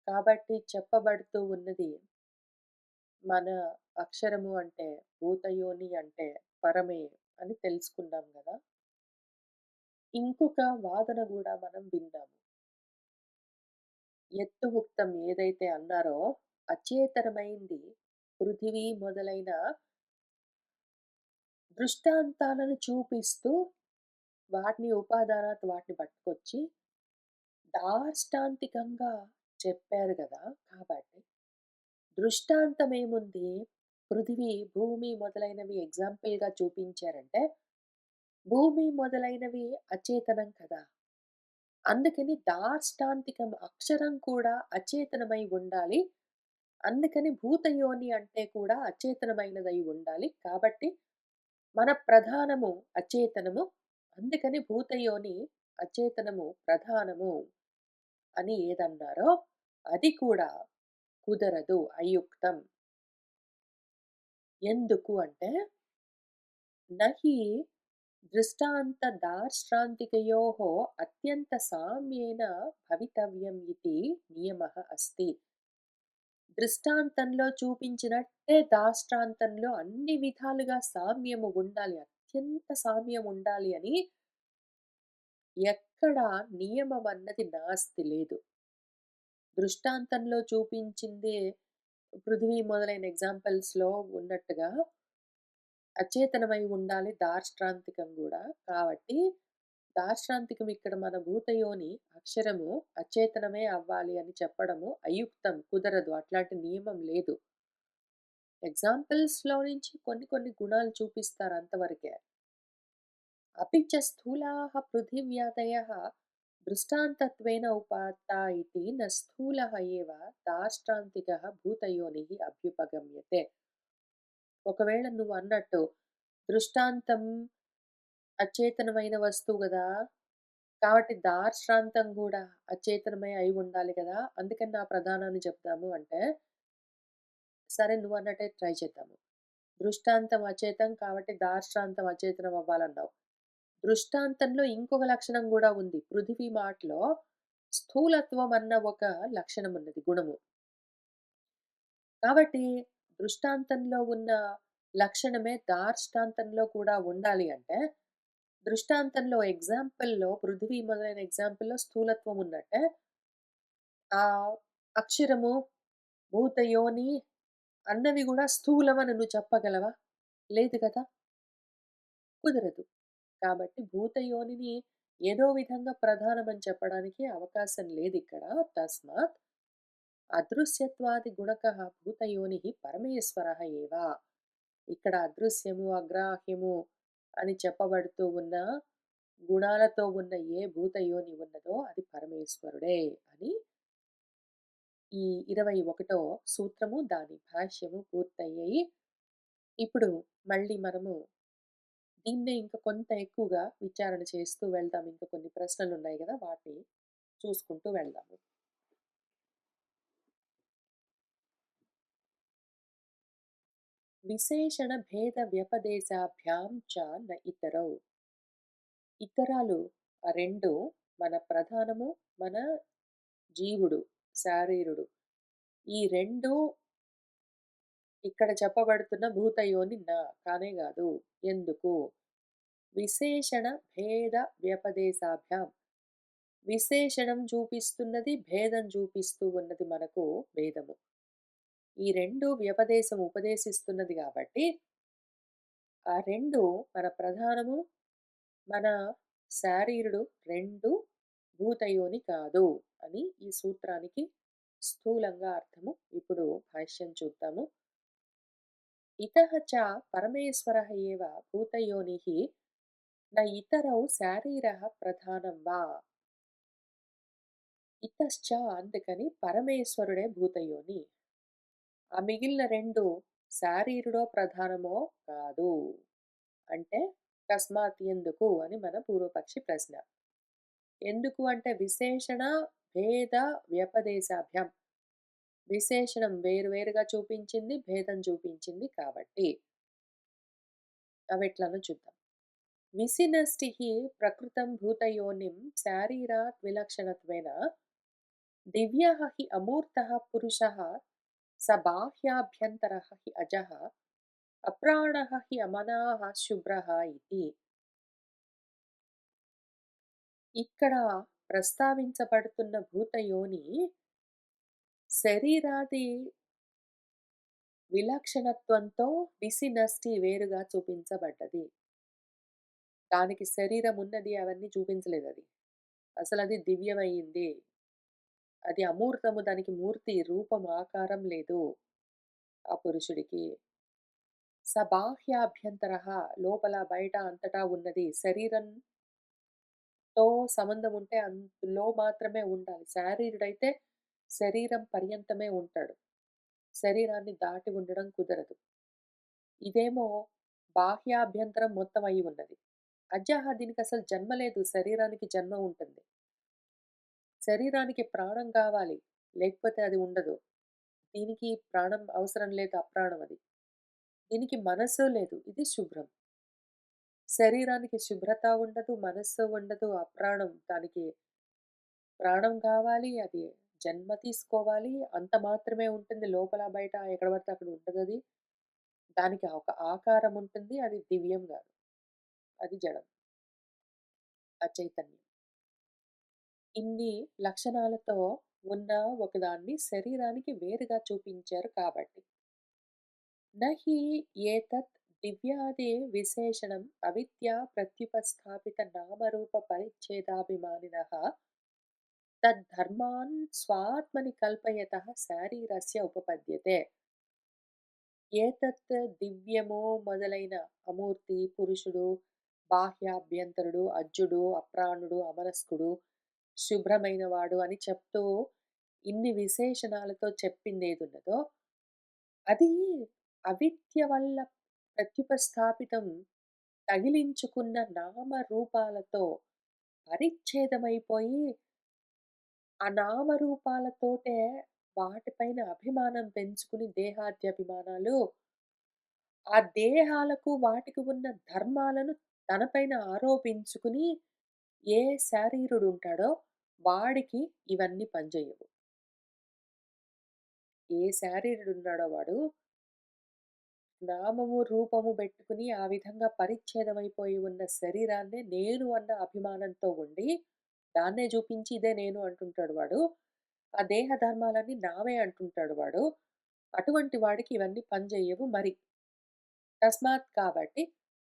కాబట్టి చెప్పబడుతూ ఉన్నది మన అక్షరము అంటే భూతయోని అంటే పరమే అని తెలుసుకున్నాం గదా! ఇంకొక వాదన గూడా మనం విందాము. ఎత్తుముక్తం ఏదైతే అన్నారో అచేతనమైంది పృథివీ మొదలైన దృష్టాంతాలను చూపిస్తూ వాటిని ఉపాదానాత్ వాటిని పట్టుకొచ్చి దార్ష్టాంతికంగా చెప్పారు గదా! కాబట్టి దృష్టాంతమేముంది? పృథివీ, భూమి మొదలైనవి ఎగ్జాంపుల్‌గా చూపించారంటే, భూమి మొదలైనవి అచేతనం కదా! అందుకని దార్ష్టాంతికం అక్షరం కూడా అచేతనమై ఉండాలి. అందుకని భూతయోని అంటే కూడా అచేతనమైనదై ఉండాలి. కాబట్టి మన ప్రధానము అచేతనము. అందుకని భూతయోని అచేతనము ప్రధానము అని ఏదన్నారో అది కూడా కుదరదు. అయుక్తం. ఎందుకు అంటే నహి దృష్టాంతదార్ష్టాంతికయోः అత్యంతసామ్యేన భవితవ్యం ఇతి నియమः అస్తి. దృష్టాంతంలో చూపించినట్టే దాష్టాంతంలో అన్ని విధాలుగా సామ్యము ఉండాలి. అత్యంత సామ్యం ఉండాలి అని ఎక్కడా నియమమన్నది నాస్తి లేదు. దృష్టాంతంలో చూపించిందే పృథివీ మొదలైన ఎగ్జాంపుల్స్‌లో ఉన్నట్టుగా అచేతనమై ఉండాలి దార్ష్టాంతికం గూడా. కాబట్టి దార్ష్టాంతికం ఇక్కడ మన భూతయోని అక్షరము అచేతనమే అవ్వాలి అని చెప్పడము అయుక్తం. కుదరదు. అట్లాంటి నియమం లేదు. ఎగ్జాంపుల్స్‌లో నుంచి కొన్ని కొన్ని గుణాలు చూపిస్తారు అంతవరకే. అపి చ స్థూలాः పృథివ్యాదయः దృష్టాంతత్వేన ఉపాత్తా ఇతి న స్థూలः ఏవ దార్ష్టాంతికः భూతయోనిః అభ్యుపగమ్యతే. ఒకవేళ నువ్వన్నట్టు దృష్టాంతం అచేతనమైన వస్తువు గదా! కాబట్టి దార్ష్టాంతం గూడా అచేతనమే అయి ఉండాలి గదా! అందుకని నా ప్రధానాన్ని చెప్దాము అంటే, సరే నువ్వన్నట్టే ట్రై చేద్దాము. దృష్టాంతం అచేతం కాబట్టి దార్ష్టాంతం అచేతనం అవ్వాలన్నావు. దృష్టాంతంలో ఇంకొక లక్షణం గూడా ఉంది. పృథివీ మాటలో స్థూలత్వం అన్న ఒక లక్షణం ఉన్నది, గుణము. కాబట్టి దృష్టాంతంలో ఉన్న లక్షణమే దార్ష్టాంతంలో కూడా ఉండాలి అంటే, దృష్టాంతంలో ఎగ్జాంపుల్‌లో పృథివీ మొదలైన ఎగ్జాంపుల్‌లో స్థూలత్వం ఉన్నట్టే, ఆ అక్షరము, భూతయోని అన్నవి గూడా స్థూలమని నువ్వు చెప్పగలవా? లేదు కదా! కుదరదు. కాబట్టి భూతయోనిని ఏదో విధంగా ప్రధానమని చెప్పడానికి అవకాశం లేదిక్కడ. తస్మాత్ అదృశ్యత్వాది గుణకః భూతయోనిః పరమేశ్వరः ఏవ. ఇక్కడ అదృశ్యము, అగ్రాహ్యము అని చెప్పబడుతూ ఉన్న గుణాలతో ఉన్న ఏ భూతయోని ఉన్నదో అది పరమేశ్వరుడే అని ఈ 21వ సూత్రము దాని భాష్యము పూర్తయ్యాయి. ఇప్పుడు మళ్ళీ మనము దీన్నే ఇంకా కొంత ఎక్కువగా విచారణ చేస్తూ వెళ్దాం. ఇంకా కొన్ని ప్రశ్నలున్నాయి గదా! వాటిని చూసుకుంటూ వెళ్దాము. విశేషణ భేద వ్యపదేశాభ్యాం చ న ఇతరౌ. ఇతరాలు ఆ 2 మన ప్రధానము, మన జీవుడు, శారీరుడు. ఈ 2 ఇక్కడ చెప్పబడుతున్న భూతయోని కానే గాదు. ఎందుకు? విశేషణ భేద వ్యపదేశాభ్యాం. విశేషణం చూపిస్తున్నది, భేదం చూపిస్తూ ఉన్నది మనకు వేదము. ఈ 2 వ్యపదేశం ఉపదేశిస్తున్నది గాబట్టి, ఆ 2 మన ప్రధానము, మన శారీరుడు 2 భూతయోని కాదు అని ఈ సూత్రానికి స్థూలంగా అర్థము. ఇప్పుడు భాష్యం చూద్దాము. ఇతః చ పరమేశ్వరः ఏవ భూతయోనిః న ఇతరౌ శారీరः ప్రధానం వా. ఇతశ్చ అందుకని పరమేశ్వరుడే భూతయోని. ఆ మిగిలిన 2 శారీరుడో ప్రధానమో కాదు. అంటే కస్మాత్ ఎందుకు అని మన పూర్వపక్షి ప్రశ్న. ఎందుకు అంటే విశేషణ భేద వ్యపదేశాభ్యాం. విశేషణం వేరు వేరుగా చూపించింది, భేదం చూపించింది కాబట్టి. అవెట్లనో చూద్దాం. విసినష్టిః ప్రకృతం భూతయోనిం శారీరాత్ విలక్షణత్వేన దివ్యః హి అమూర్తః పురుషः స బాహ్యాభ్యంతరः హి అజः అప్రాణः హి అమనాః శుభ్రः ఇతి. ఇక్కడ ప్రస్తావించబడుతున్న భూతయోని శరీరాది విలక్షణత్వంతో విసినష్టి వేరుగా చూపించబడ్డది. దానికి శరీరం ఉన్నది అవన్నీ చూపించలేదది. అసలది దివ్యమయింది. అది అమూర్తము. దానికి మూర్తి, రూపం, ఆకారం లేదు ఆ పురుషుడికి. సబాహ్యాభ్యంతరః లోపల, బయట అంతటా ఉన్నది. శరీరంతో సంబంధం ఉంటే అందులో మాత్రమే ఉండాలి. శారీరుడైతే శరీరం పర్యంతమే ఉంటాడు. శరీరాన్ని దాటి ఉండడం కుదరదు. ఇదేమో బాహ్యాభ్యంతరం మొత్తం అయి ఉన్నది. అజహ దీనికసలు జన్మ లేదు. శరీరానికి జన్మ ఉంటుంది. శరీరానికి ప్రాణం కావాలి. లేకపోతే అది ఉండదు. దీనికి ప్రాణం అవసరం లేదు. అప్రాణం అది. దీనికి మనస్సు లేదు. ఇది శుభ్రం. శరీరానికి శుభ్రత ఉండదు. మనస్సు ఉండదు. అప్రాణం. దానికి ప్రాణం కావాలి. అది జన్మ తీసుకోవాలి. అంత మాత్రమే ఉంటుంది. లోపల, బయట ఎక్కడ పడితే అక్కడ ఉండదది. దానికి ఒక ఆకారం ఉంటుంది. అది దివ్యం గాదు. అది జడం. అచైతన్యం. ఇన్ని లక్షణాలతో ఉన్న ఒకదాన్ని శరీరానికి వేరుగా చూపించారు కాబట్టి. నహి ఏతత్ దివ్యాది విశేషణం అవిద్యా ప్రత్యుపస్థాపిత నామరూప పరిచ్ఛేదాభిమానినః తద్ధర్మాన్ స్వాత్మని కల్పయతః శారీరస్య ఉపపద్యతే. ఏతత్ దివ్యము మొదలైన అమూర్తి, పురుషుడు, బాహ్యాభ్యంతరుడు, అజ్జుడు, అప్రాణుడు, అమనస్కుడు, శుభ్రమైనవాడు అని చెప్తూ ఇన్ని విశేషణాలతో చెప్పిందేదున్నదో అది అవిద్య వల్ల ప్రత్యుపస్థాపితం తగిలించుకున్న నామరూపాలతో పరిచ్ఛేదమైపోయి, ఆ నామరూపాలతోటే వాటిపైన అభిమానం పెంచుకుని దేహాద్యభిమానాలు, ఆ దేహాలకు వాటికి ఉన్న ధర్మాలను తనపైన ఆరోపించుకుని ఏ శారీరుడుంటాడో వాడికి ఇవన్నీ పనిజెయ్యవు. ఏ శారీరుడున్నాడో వాడు నామము, రూపము బెట్టుకుని ఆ విధంగా పరిచ్ఛేదమైపోయి ఉన్న శరీరాన్నే నేను అన్న అభిమానంతో ఉండి, దాన్నే జూపించి ఇదే నేను అంటుంటాడు వాడు. ఆ దేహ ధర్మాలన్నీ నావే అంటుంటాడు వాడు. అటువంటి వాడికి ఇవన్నీ పనిజెయ్యవు మరి. తస్మాత్ కాబట్టి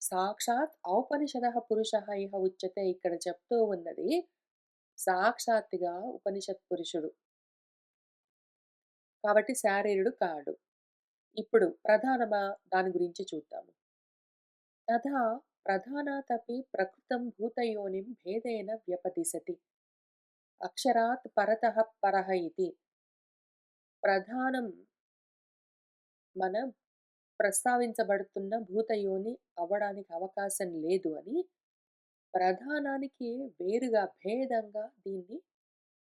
సాక్షాత్ ఔపనిషదః పురుషः ఇహ ఉచ్యతే ఇక్కడ చెప్తూ ఉన్నది సాక్షాత్తుగా ఉపనిషత్ పురుషుడు. కాబట్టి శారీరుడు కాడు. ఇప్పుడు ప్రధానమా దాని గురించి చూద్దాము. తథా ప్రధానాదపి ప్రకృతం భూతయోనిం భేదేన వ్యపదిశతి. అక్షరాత్ పరతః పరః ఇతి. ప్రధానం మన ప్రస్తావించబడుతున్న భూతయోని అవ్వడానికి అవకాశం లేదు అని ప్రధానానికి వేరుగా భేదంగా దీన్ని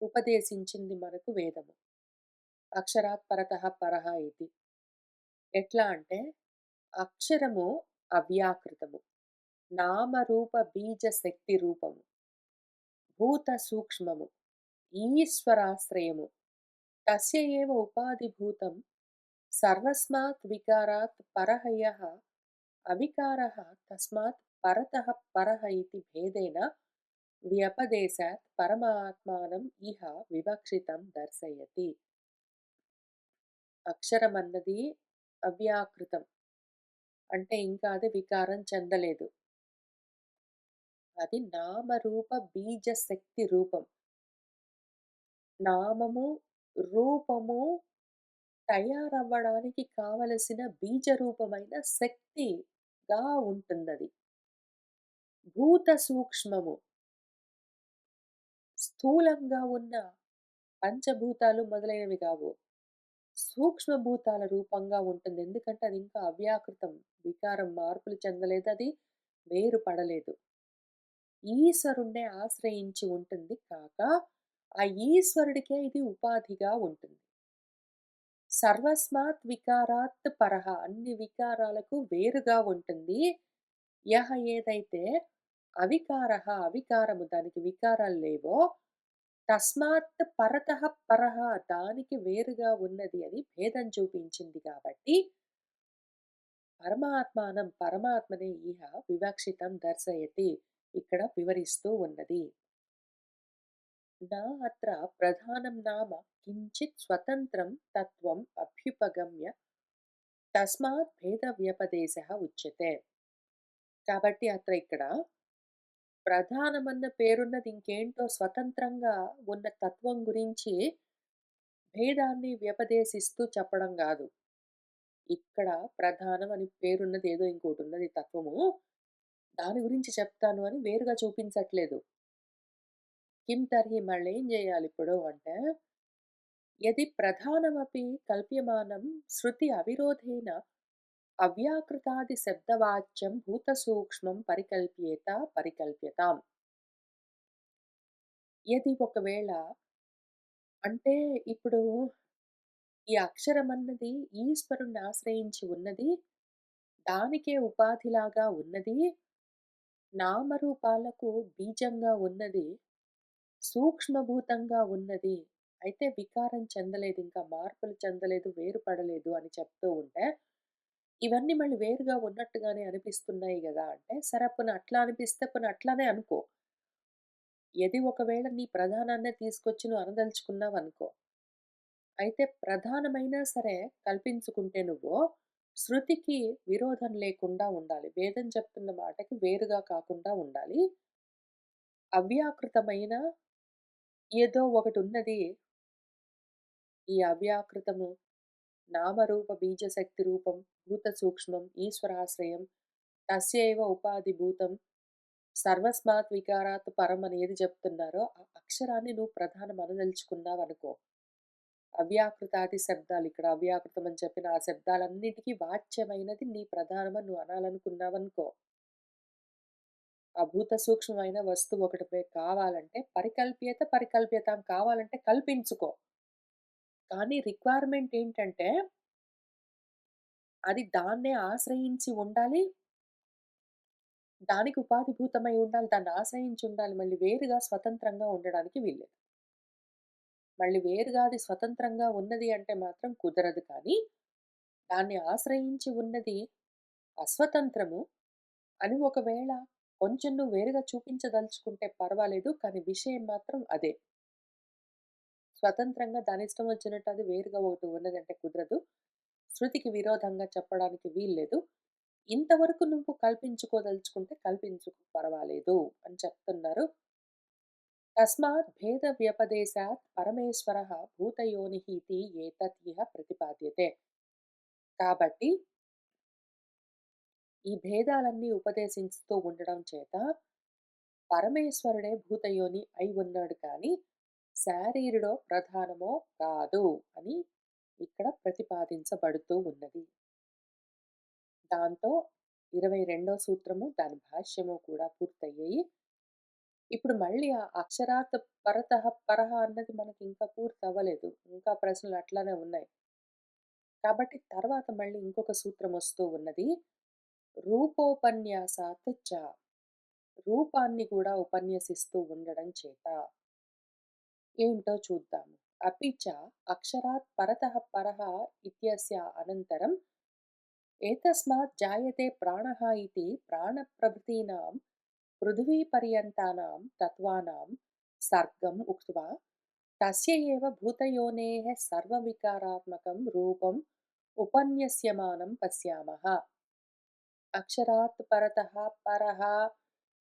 ఉపదేశించింది మనకు వేదము. అక్షరాత్ పరతః పరః ఇతి. ఎట్లా అంటే అక్షరము అవ్యాకృతము. నామరూప బీజ శక్తి రూపము. భూత సూక్ష్మము. ఈశ్వరాశ్రయము. తస్య ఏవ ఉపాధిభూతం సర్వస్మాత్ వికారాత్ పరః యః అవికారः తస్మాత్ పరతః పరః ఇతి భేదేన వ్యపదేశాత్ పరమాత్మానం ఇహ వివక్షితం దర్శయతి. అక్షరమన్నది అవ్యాకృతం. అంటే ఇంకా అది వికారం చెందలేదు. అది నామరూప బీజ శక్తి రూపం. నామము, రూపము తయారవ్వడానికి కావలసిన బీజ రూపమైన శక్తిగా ఉంటుందది. భూత సూక్ష్మము. స్థూలంగా ఉన్న పంచభూతాలు మొదలైనవి గావు. సూక్ష్మభూతాల రూపంగా ఉంటుంది. ఎందుకంటే అది ఇంకా అవ్యాకృతం. వికారం మార్పులు చెందలేదు. అది వేరు పడలేదు. ఈశ్వరుణ్ణే ఆశ్రయించి ఉంటుంది కాక, ఆ ఈశ్వరుడికే ఇది ఉపాధిగా ఉంటుంది. సర్వస్మాత్ వికారాత్ పరః అన్ని వికారాలకు వేరుగా ఉంటుంది. యహ ఏదైతే అవికారము దానికి వికారాలు లేవో, తస్మాత్ పరతః పరః దానికి వేరుగా ఉన్నది అని భేదం చూపించింది కాబట్టి, పరమాత్మనే ఇహ వివక్షితం దర్శయతి ఇక్కడ వివరిస్తూ ఉన్నది. నా అత్ర ప్రధానం నామ కించిత్ స్వతంత్రం తత్వం అభ్యుపగమ్య తస్మాత్ భేద వ్యపదేశః ఉచ్యతే. కాబట్టి ఇక్కడ ప్రధానమన్న పేరున్నది ఇంకేంటో స్వతంత్రంగా ఉన్న తత్వం గురించి భేదాన్ని వ్యపదేశిస్తూ చెప్పడం గాదు. ఇక్కడ ప్రధానం అని పేరున్నది ఏదో ఇంకోటున్నది తత్వము. దాని గురించి చెప్తాను అని వేరుగా చూపించట్లేదు. కిం తర్హి మళ్ళేం జేయాలిప్పుడు అంటే, యది ప్రధానమపి కల్ప్యమానం శృతి అవిరోధేన అవ్యాకృతాది శబ్దవాచ్యం భూతసూక్ష్మం పరికల్ప్యతాం. యది ఒకవేళ అంటే ఇప్పుడు ఈ అక్షరమన్నది ఈశ్వరుణ్ణి ఆశ్రయించి ఉన్నది. దానికే ఉపాధిలాగా ఉన్నది. నామరూపాలకు బీజంగా ఉన్నది. సూక్ష్మభూతంగా ఉన్నది. అయితే వికారం చెందలేదు. ఇంకా మార్పులు చెందలేదు, వేరుపడలేదు అని చెప్తూ ఉంటే, ఇవన్నీ మళ్ళీ వేరుగా ఉన్నట్టుగానే అనిపిస్తున్నాయి గదా! అంటే, సరే పోనీ అట్లా అనిపిస్తే పోనీ అట్లానే అనుకో. ఏది ఒకవేళ నీ ప్రధానాన్నే తీసుకొచ్చి నువ్వు అనదలుచుకున్నావనుకో. అయితే ప్రధానమైనా సరే కల్పించుకుంటే నువ్వు, శృతికి విరోధం లేకుండా ఉండాలి. వేదం చెప్తున్న మాటకి వేరుగా కాకుండా ఉండాలి. అవ్యాకృతమైన ఏదో ఒకటున్నది. ఈ అవ్యాకృతము నామరూప బీజశక్తి రూపం, భూత సూక్ష్మం, ఈశ్వరాశ్రయం, తస్యైవ ఉపాధిభూతం, సర్వస్మాత్ వికారాత్ పరం అని ఏది చెప్తున్నారో, ఆ అక్షరాన్ని నువ్వు ప్రధానం అనదలుచుకున్నావనుకో. అవ్యాకృతాది శబ్దాలు ఇక్కడ అవ్యాకృతం అని చెప్పిన ఆ శబ్దాలన్నిటికీ వాచ్యమైనది నీ ప్రధానమని నువ్వు అనాలనుకున్నావనుకో. ఆ భూత సూక్ష్మమైన వస్తువు ఒకటి కావాలంటే పరికల్ప్యతాం కావాలంటే కల్పించుకో. కానీ రిక్వైర్మెంట్ ఏంటంటే, అది దాన్నే ఆశ్రయించి ఉండాలి. దానికి ఉపాధిభూతమై ఉండాలి. దాన్ని ఆశ్రయించి ఉండాలి. మళ్ళీ వేరుగా స్వతంత్రంగా ఉండడానికి వీల్లేదు. మళ్ళీ వేరుగా అది స్వతంత్రంగా ఉన్నది అంటే మాత్రం కుదరదు కానీ, దాన్ని ఆశ్రయించి ఉన్నది అస్వతంత్రము అని ఒకవేళ కొంచెం నువ్వు వేరుగా చూపించదలుచుకుంటే పర్వాలేదు. కానీ విషయం మాత్రం అదే. స్వతంత్రంగా దానిష్టం వచ్చినట్టు అది వేరుగా ఒకటి ఉన్నదంటే కుదరదు. శృతికి విరోధంగా చెప్పడానికి వీల్లేదు. ఇంతవరకు నువ్వు కల్పించుకోదలుచుకుంటే కల్పించుకో పర్వాలేదు అని చెప్తున్నారు. తస్మాత్ భేద వ్యపదేశాత్ పరమేశ్వరః భూతయోనిః ఇతి ఏతత్ ఇహ ప్రతిపాద్యతే. కాబట్టి ఈ భేదాలన్నీ ఉపదేశిస్తూ ఉండడం చేత పరమేశ్వరుడే భూతయోని అయి ఉన్నాడు కానీ శారీరుడో ప్రధానమో కాదు అని ఇక్కడ ప్రతిపాదించబడుతూ ఉన్నది. దాంతో 22వ సూత్రము, దాని భాష్యము కూడా పూర్తయ్యాయి. ఇప్పుడు మళ్ళీ ఆ అక్షరాత్ పరతః పరః అన్నది మనకి ఇంకా పూర్తవ్వలేదు. ఇంకా ప్రశ్నలు అట్లానే ఉన్నాయి. కాబట్టి తర్వాత మళ్ళీ ఇంకొక సూత్రం వస్తూ ఉన్నది. రూపోపన్యాసాత్ చ. రూపాన్ని కూడా ఉపన్యసిస్తూ ఉండడం చేత. ఏంటో చూద్దాము. అపి చ అక్షరాత్ పరతః పరః ఇత్యస్య అనంతరం ఏతస్మాత్ జాయతే ప్రాణः ఇతి ప్రాణప్రభృతీనాం పృథివీపర్యంతానాం తత్వానాం సర్గం ఉక్త్వా తస్య ఏవ భూతయోనేః సర్వవికారాత్మకం రూపం ఉపన్యస్యమానం పశ్యామః. అక్షరాత్ పరతః పరః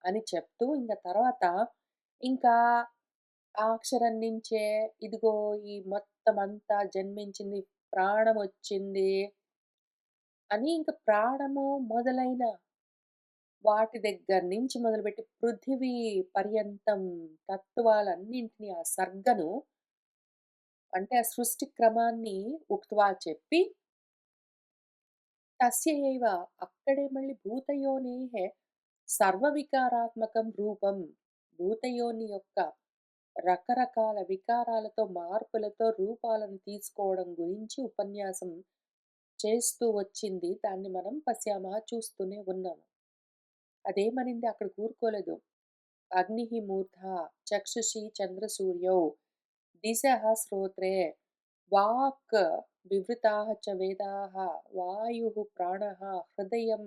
అని చెప్తూ ఇంక తర్వాత ఇంకా ఆ అక్షరం నుంచే ఇదిగో ఈ మొత్తమంతా జన్మించింది, ప్రాణమొచ్చింది అని ఇంక ప్రాణము మొదలైన వాటి దగ్గర నుంచి మొదలుపెట్టి పృథివీ పర్యంతం తత్వాలన్నింటిని ఆ సర్గను అంటే ఆ సృష్టి క్రమాన్ని ఉక్త్వా చెప్పి తస్య ఏవ అక్కడే మళ్ళీ భూతయోనేః సర్వవికారాత్మకం రూపం. భూతయోని యొక్క రకరకాల వికారాలతో, మార్పులతో రూపాలను తీసుకోవడం గురించి ఉపన్యాసం చేస్తూ వచ్చింది. దాన్ని మనం పశ్యామః చూస్తూనే ఉన్నాము. అదేమనింది అక్కడికి ఊరుకోలేదు. అగ్నిః మూర్ధా, చక్షుషి చంద్రసూర్యౌ, దిశః శ్రోత్రే, వాక్ వివృతాః చ వేదాః, వాయుః ప్రాణः, హృదయం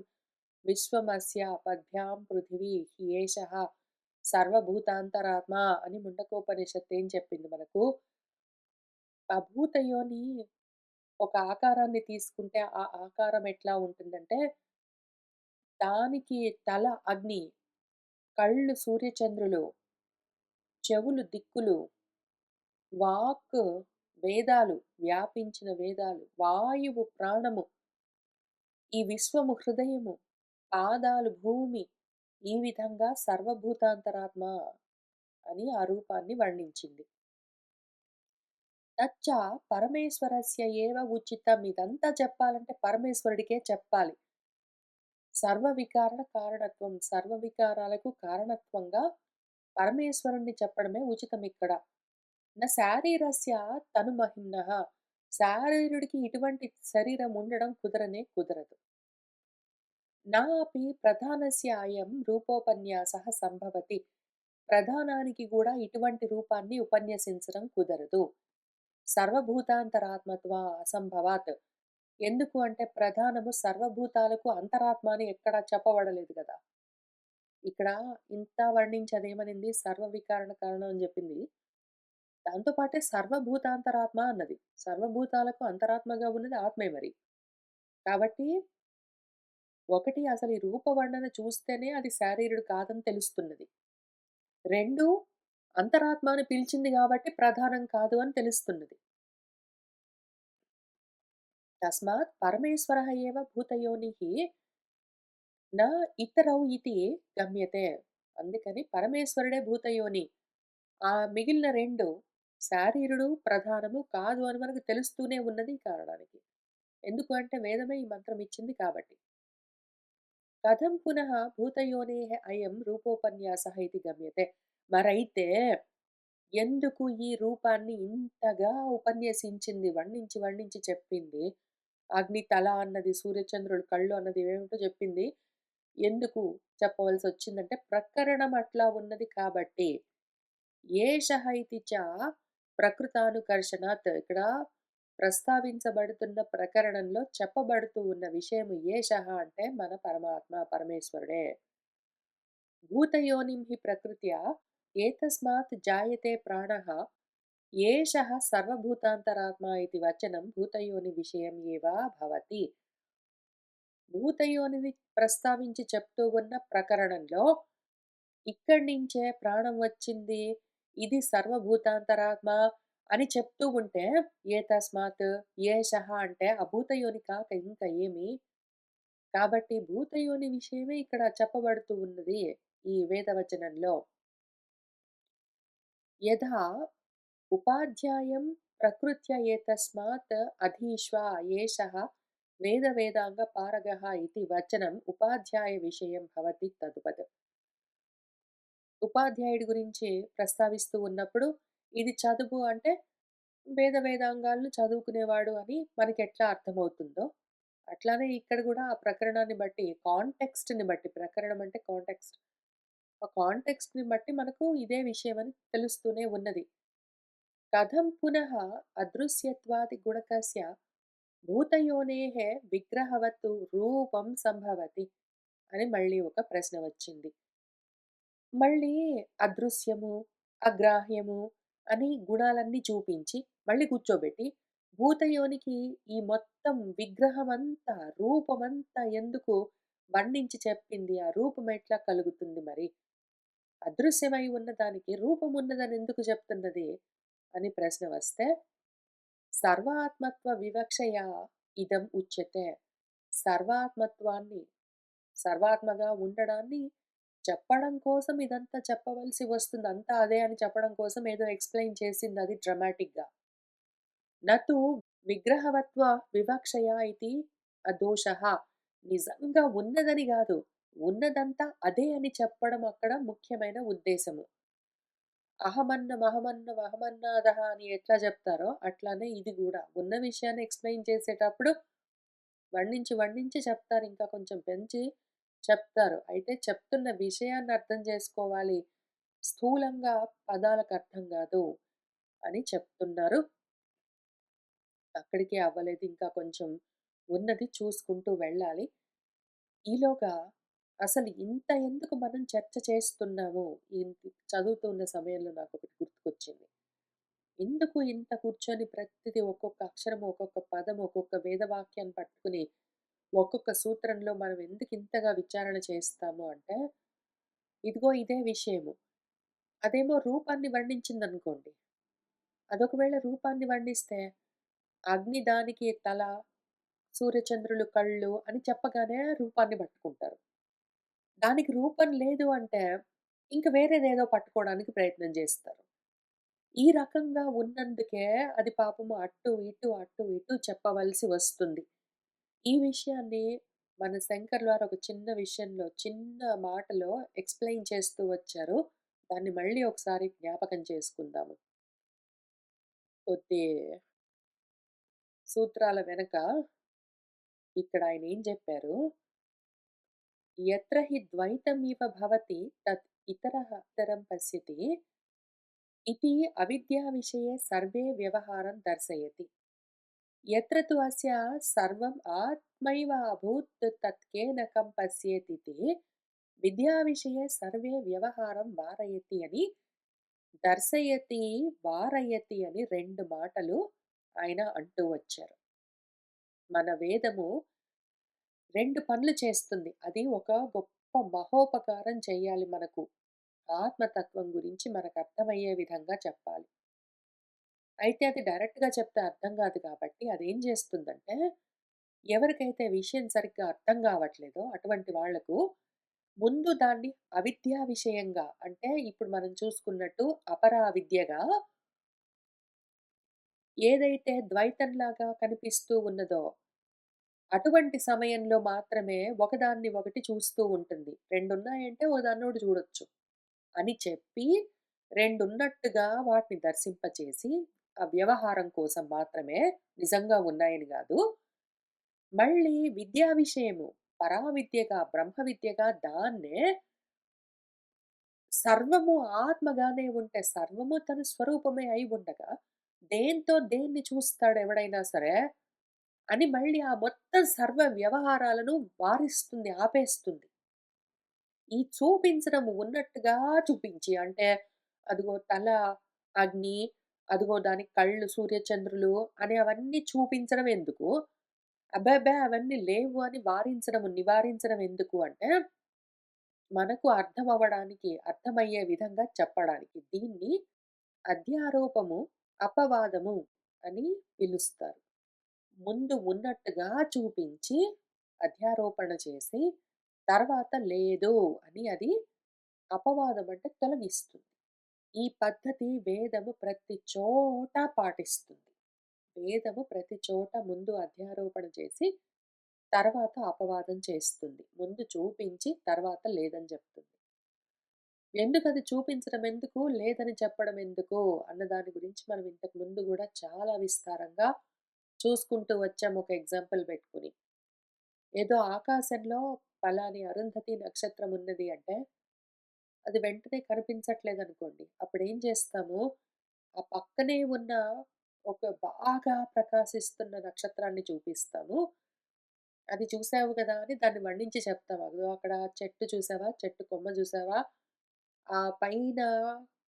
విశ్వమస్య పద్భ్యాం పృథివీ హ్యేషః సర్వభూతాంతరాత్మ అని ముండకోపనిషత్తు ఏం చెప్పింది మనకు? ఆ భూతయోని ఒక ఆకారాన్ని తీసుకుంటే ఆ ఆకారం ఎట్లా ఉంటుందంటే, దానికి తల అగ్ని, కళ్ళు సూర్యచంద్రులు, చెవులు దిక్కులు, వాక్ వేదాలు, వ్యాపించిన వేదాలు, వాయువు ప్రాణము, ఈ విశ్వము హృదయము, పాదాలు భూమి, ఈ విధంగా సర్వభూతాంతరాత్మ అని ఆ రూపాన్ని వర్ణించింది. తచ్చ పరమేశ్వరస్య ఏవ ఉచితం. ఇదంతా చెప్పాలంటే పరమేశ్వరుడికే చెప్పాలి. సర్వ వికారణ కారణత్వం. సర్వ వికారాలకు కారణత్వంగా పరమేశ్వరుణ్ణి చెప్పడమే ఉచితమిక్కడ. శారీరస్య తనుమహిమ్నః. శారీరుడికి ఇటువంటి శరీరం ఉండడం కుదరనే కుదరదు. నా అపి ప్రధానస్య అయం రూపోపన్యాసః సంభవతి. ప్రధానానికి గూడా ఇటువంటి రూపాన్ని ఉపన్యసించడం కుదరదు. సర్వభూతాంతరాత్మత్వ అసంభవాత్. ఎందుకు అంటే ప్రధానము సర్వభూతాలకు అంతరాత్మ అని ఎక్కడా చెప్పబడలేదు గదా! ఇక్కడ ఇంత వర్ణించి అదేమనింది? సర్వ వికారణ కారణం అని జెప్పింది. దాంతో పాటే సర్వభూతాంతరాత్మ అన్నది. సర్వభూతాలకు అంతరాత్మగా ఉన్నది ఆత్మే మరి. కాబట్టి ఒకటి అసలు ఈ రూప వర్ణన చూస్తేనే అది శారీరుడు కాదని తెలుస్తున్నది. 2 అంతరాత్మ అని పిలిచింది గాబట్టి ప్రధానం కాదు అని తెలుస్తున్నది. తస్మాత్ పరమేశ్వరः ఏవ భూతయోనిః న ఇతరౌ ఇతి గమ్యతే. అందుకని పరమేశ్వరుడే భూతయోని. ఆ మిగిలిన 2 శారీరుడు ప్రధానము కాదు అని మనకు తెలుస్తూనే ఉన్నది ఈ కారణానికి. ఎందుకు అంటే వేదమే ఈ మంత్రం ఇచ్చింది కాబట్టి. కథం పునః భూతయోనేః అయం రూపోపన్యాసః ఇతి గమ్యతే. మరైతే ఎందుకు ఈ రూపాన్ని ఇంతగా ఉపన్యసించింది, వర్ణించి, వర్ణించి చెప్పింది? అగ్ని తల అన్నది, సూర్యచంద్రులు కళ్ళు అన్నది ఇవేమిటో చెప్పింది. ఎందుకు చెప్పవలసొచ్చిందంటే, ప్రకరణం అట్లా ఉన్నది కాబట్టి. ఏషః ఇతి చ ప్రకృతానుకర్షణాత్. ఇక్కడ ప్రస్తావించబడుతున్న ప్రకరణంలో చెప్పబడుతూ ఉన్న విషయం ఏషః అంటే మన పరమాత్మ, పరమేశ్వరుడే. భూతయోనిం హి ప్రకృత్యా ఏతస్మాత్ జాయతే ప్రాణః ఏషః సర్వభూతాంతరాత్మ ఇతి వచనం భూతయోని విషయం ఏవ భవతి. భూతయోనిని ప్రస్తావించి చెప్తూ ఉన్న ప్రకరణంలో ఇక్కడి నుంచే ప్రాణం వచ్చింది, ఇది సర్వభూతాంతరాత్మ అని చెప్తూ ఉంటే ఏతస్మాత్ ఏషః అంటే ఆ భూతయోని కాక ఇంకా ఏమి? కాబట్టి భూతయోని విషయమే ఇక్కడ చెప్పబడుతూ ఉన్నది ఈ వేదవచనంలో. యథా ఉపాధ్యాయం ప్రకృత్య ఏతస్మాత్ అధీష్వా ఏషః వేద వేదాంగ పారగః ఇతి వచనం ఉపాధ్యాయ విషయం భవతి తదుపద్. ఉపాధ్యాయుడి గురించి ప్రస్తావిస్తూ ఉన్నప్పుడు ఇది చదువు అంటే వేదాంగాలను చదువుకునేవాడు అని మనకెట్లా అర్థమవుతుందో, అట్లానే ఇక్కడ గూడా ఆ ప్రకరణాన్ని బట్టి కాంటెక్స్ట్‌ని బట్టి ప్రకరణం అంటే కాంటెక్స్ట్. ఆ కాంటెక్స్ట్‌ని బట్టి మనకు ఇదే విషయమని తెలుస్తూనే ఉన్నది. కథం పునః అదృశ్యత్వాది గుణకస్య భూతయోనేః విగ్రహవత్తు రూపం సంభవతి అని మళ్ళీ ఒక ప్రశ్న వచ్చింది. మళ్ళీ అదృశ్యము, అగ్రాహ్యము అని గుణాలన్నీ చూపించి, మళ్ళీ కూర్చోబెట్టి, భూతయోనికి ఈ మొత్తం విగ్రహమంతా, రూపమంతా ఎందుకు వర్ణించి చెప్పింది? ఆ రూపం ఎట్లా కలుగుతుంది మరి? అదృశ్యమై ఉన్న దానికి రూపం ఉన్నదని ఎందుకు చెప్తున్నది? అని ప్రశ్న వస్తే, సర్వాత్మత్వ వివక్షయా ఇదం ఉచ్యతే. సర్వాత్మత్వాన్ని సర్వాత్మగా ఉండడాన్ని చెప్పడం కోసం ఇదంతా చెప్పవలసి వస్తుంది. అంతా అదే అని చెప్పడం కోసం ఏదో ఎక్స్‌ప్లెయిన్ చేసిందది డ్రమాటిక్‌గా. నతు విగ్రహవత్వ వివక్షయా ఇతి దోషః. నిజంగా ఉన్నదని గాదు. ఉన్నదంతా అదే అని చెప్పడం అక్కడ ముఖ్యమైన ఉద్దేశము. అహమన్నమహమన్నమహమన్నాదః అని ఎట్లా జెప్తారో అట్లానే ఇది గూడా. ఉన్న విషయాన్ని ఎక్స్‌ప్లెయిన్ చేసేటప్పుడు వండించి చెప్తారు. ఇంకా కొంచెం పెంచి చెప్తారు. అయితే చెప్తున్న విషయాన్ని అర్థం చేసుకోవాలి. స్థూలంగా పదాలకు అర్థం గాదు అని చెప్తున్నారు. అక్కడికి అవ్వలేదు. ఇంకా కొంచెం ఉన్నది చూసుకుంటూ వెళ్ళాలి. ఈలోగా అసలు ఇంత ఎందుకు మనం చర్చ చేస్తున్నాము? చదువుతున్న సమయంలో నాకొకటి గుర్తుకొచ్చింది. ఎందుకు ఇంత కూర్చొని ప్రతిది ఒక్కొక్క అక్షరం, ఒక్కొక్క పదం, ఒక్కొక్క వేదవాక్యాన్ని పట్టుకుని, ఒక్కొక్క సూత్రంలో మనం ఎందుకింతగా విచారణ చేస్తాము అంటే, ఇదిగో ఇదే విషయము. అదేమో రూపాన్ని వర్ణించిందనుకోండి. అదొకవేళ రూపాన్ని వర్ణిస్తే, అగ్ని దానికి తల, సూర్యచంద్రులు కళ్ళు అని చెప్పగానే రూపాన్ని పట్టుకుంటారు. దానికి రూపం లేదు అంటే, ఇంక వేరేదేదో పట్టుకోవడానికి ప్రయత్నం జేస్తారు. ఈ రకంగా ఉన్నందుకే అది పాపము అటు ఇటు చెప్పవలసి వస్తుంది. ఈ విషయాన్ని మన శంకర్లు వారు ఒక చిన్న విషయంలో, చిన్న మాటలో ఎక్స్‌ప్లెయిన్ చేస్తూ వచ్చారు. దాన్ని మళ్ళీ ఒకసారి జ్ఞాపకం చేసుకుందాము. కొద్ది సూత్రాల వెనక ఇక్కడ ఆయన ఏం జెప్పారు, "యత్ర హి ద్వైతమివ భవతి తత్ ఇతరః ఇతరం పశ్యతి" इति अविद्याविषये सर्वे व्यवहारं दर्शयति। यत्र तु अस्य सर्वम् आत्मैव अभूत् तत् केन कं पश्येदिति విద్యావిషయే సర్వే వ్యవహారం వారయతి అని దర్శయతి, వారయతి అని 2 మాటలు ఆయన అంటూ వచ్చారు. మన వేదము 2 పనులు చేస్తుంది. అది ఒక గొప్ప మహోపకారం చేయాలి మనకు. ఆత్మతత్వం గురించి మనకర్థమయ్యే విధంగా చెప్పాలి. అయితే అది డైరెక్ట్‌గా చెప్తే అర్థం గాదు కాబట్టి అదేం జేస్తుందంటే, ఎవరికైతే విషయం సరిగ్గా అర్థం గావట్లేదో అటువంటి వాళ్ళకు ముందు దాన్ని అవిద్యా విషయంగా అంటే ఇప్పుడు మనం చూసుకున్నట్టు అపరా విద్యగా ఏదైతే ద్వైతంలాగా కనిపిస్తూ ఉన్నదో, అటువంటి సమయంలో మాత్రమే ఒకదాన్ని ఒకటి చూస్తూ ఉంటుంది. రెండున్నాయంటే ఓ దాన్నోటి చూడొచ్చు అని చెప్పి, రెండున్నట్టుగా వాటిని దర్శింపచేసి, ఆ వ్యవహారం కోసం మాత్రమే నిజంగా ఉన్నాయని గాదు. మళ్ళీ విద్యా విషయము పరావిద్యగా, బ్రహ్మ విద్యగా దాన్నే సర్వము ఆత్మగానే ఉంటే, సర్వము తన స్వరూపమే అయి ఉండగా, దేనితో దేన్ని చూస్తాడు ఎవడైనా సరే, అని మళ్ళీ ఆ మొత్తం సర్వ వ్యవహారాలను వారిస్తుంది, ఆపేస్తుంది. ఈ చూపించడం ఉన్నట్టుగా చూపించి అంటే, అదిగో తల అగ్ని, అదిగో దానికి కళ్ళు సూర్యచంద్రులు అని అవన్నీ చూపించడం ఎందుకు? అబ్బబ్బే! అవన్నీ లేవు అని నివారించడం ఎందుకు అంటే, మనకు అర్థమవ్వడానికి, అర్థమయ్యే విధంగా చెప్పడానికి. దీన్ని అధ్యారోపము, అపవాదము అని పిలుస్తారు. ముందు ఉన్నట్టుగా చూపించి, అధ్యారోపణ చేసి, తర్వాత లేదు అని అది అపవాదం అంటే తొలగిస్తుంది. ఈ పద్ధతి వేదము ప్రతి చోట పాటిస్తుంది. వేదము ప్రతి చోట ముందు అధ్యారోపణ చేసి, తర్వాత అపవాదం చేస్తుంది. ముందు చూపించి, తర్వాత లేదని జెప్తుంది. ఎందుకది చూపించడం ఎందుకు? లేదని చెప్పడం ఎందుకు? అన్న దాని గురించి మనం ఇంతకు ముందు గూడా చాలా విస్తారంగా చూసుకుంటూ వచ్చాం ఒక ఎగ్జాంపుల్ పెట్టుకొని. ఏదో ఆకాశంలో పలాని అరుంధతి నక్షత్రం ఉన్నది అంటే, అది వెంటనే కనిపించట్లేదనుకోండి. అప్పుడేం చేస్తాము, ఆ పక్కనే ఉన్న ఒక బాగా ప్రకాశిస్తున్న నక్షత్రాన్ని చూపిస్తాము. అది చూసావు గదా! అని దాన్ని వర్ణించి చెప్తాం. అదిగో అక్కడ చెట్టు చూసావా? చెట్టు కొమ్మ చూసావా? ఆ పైన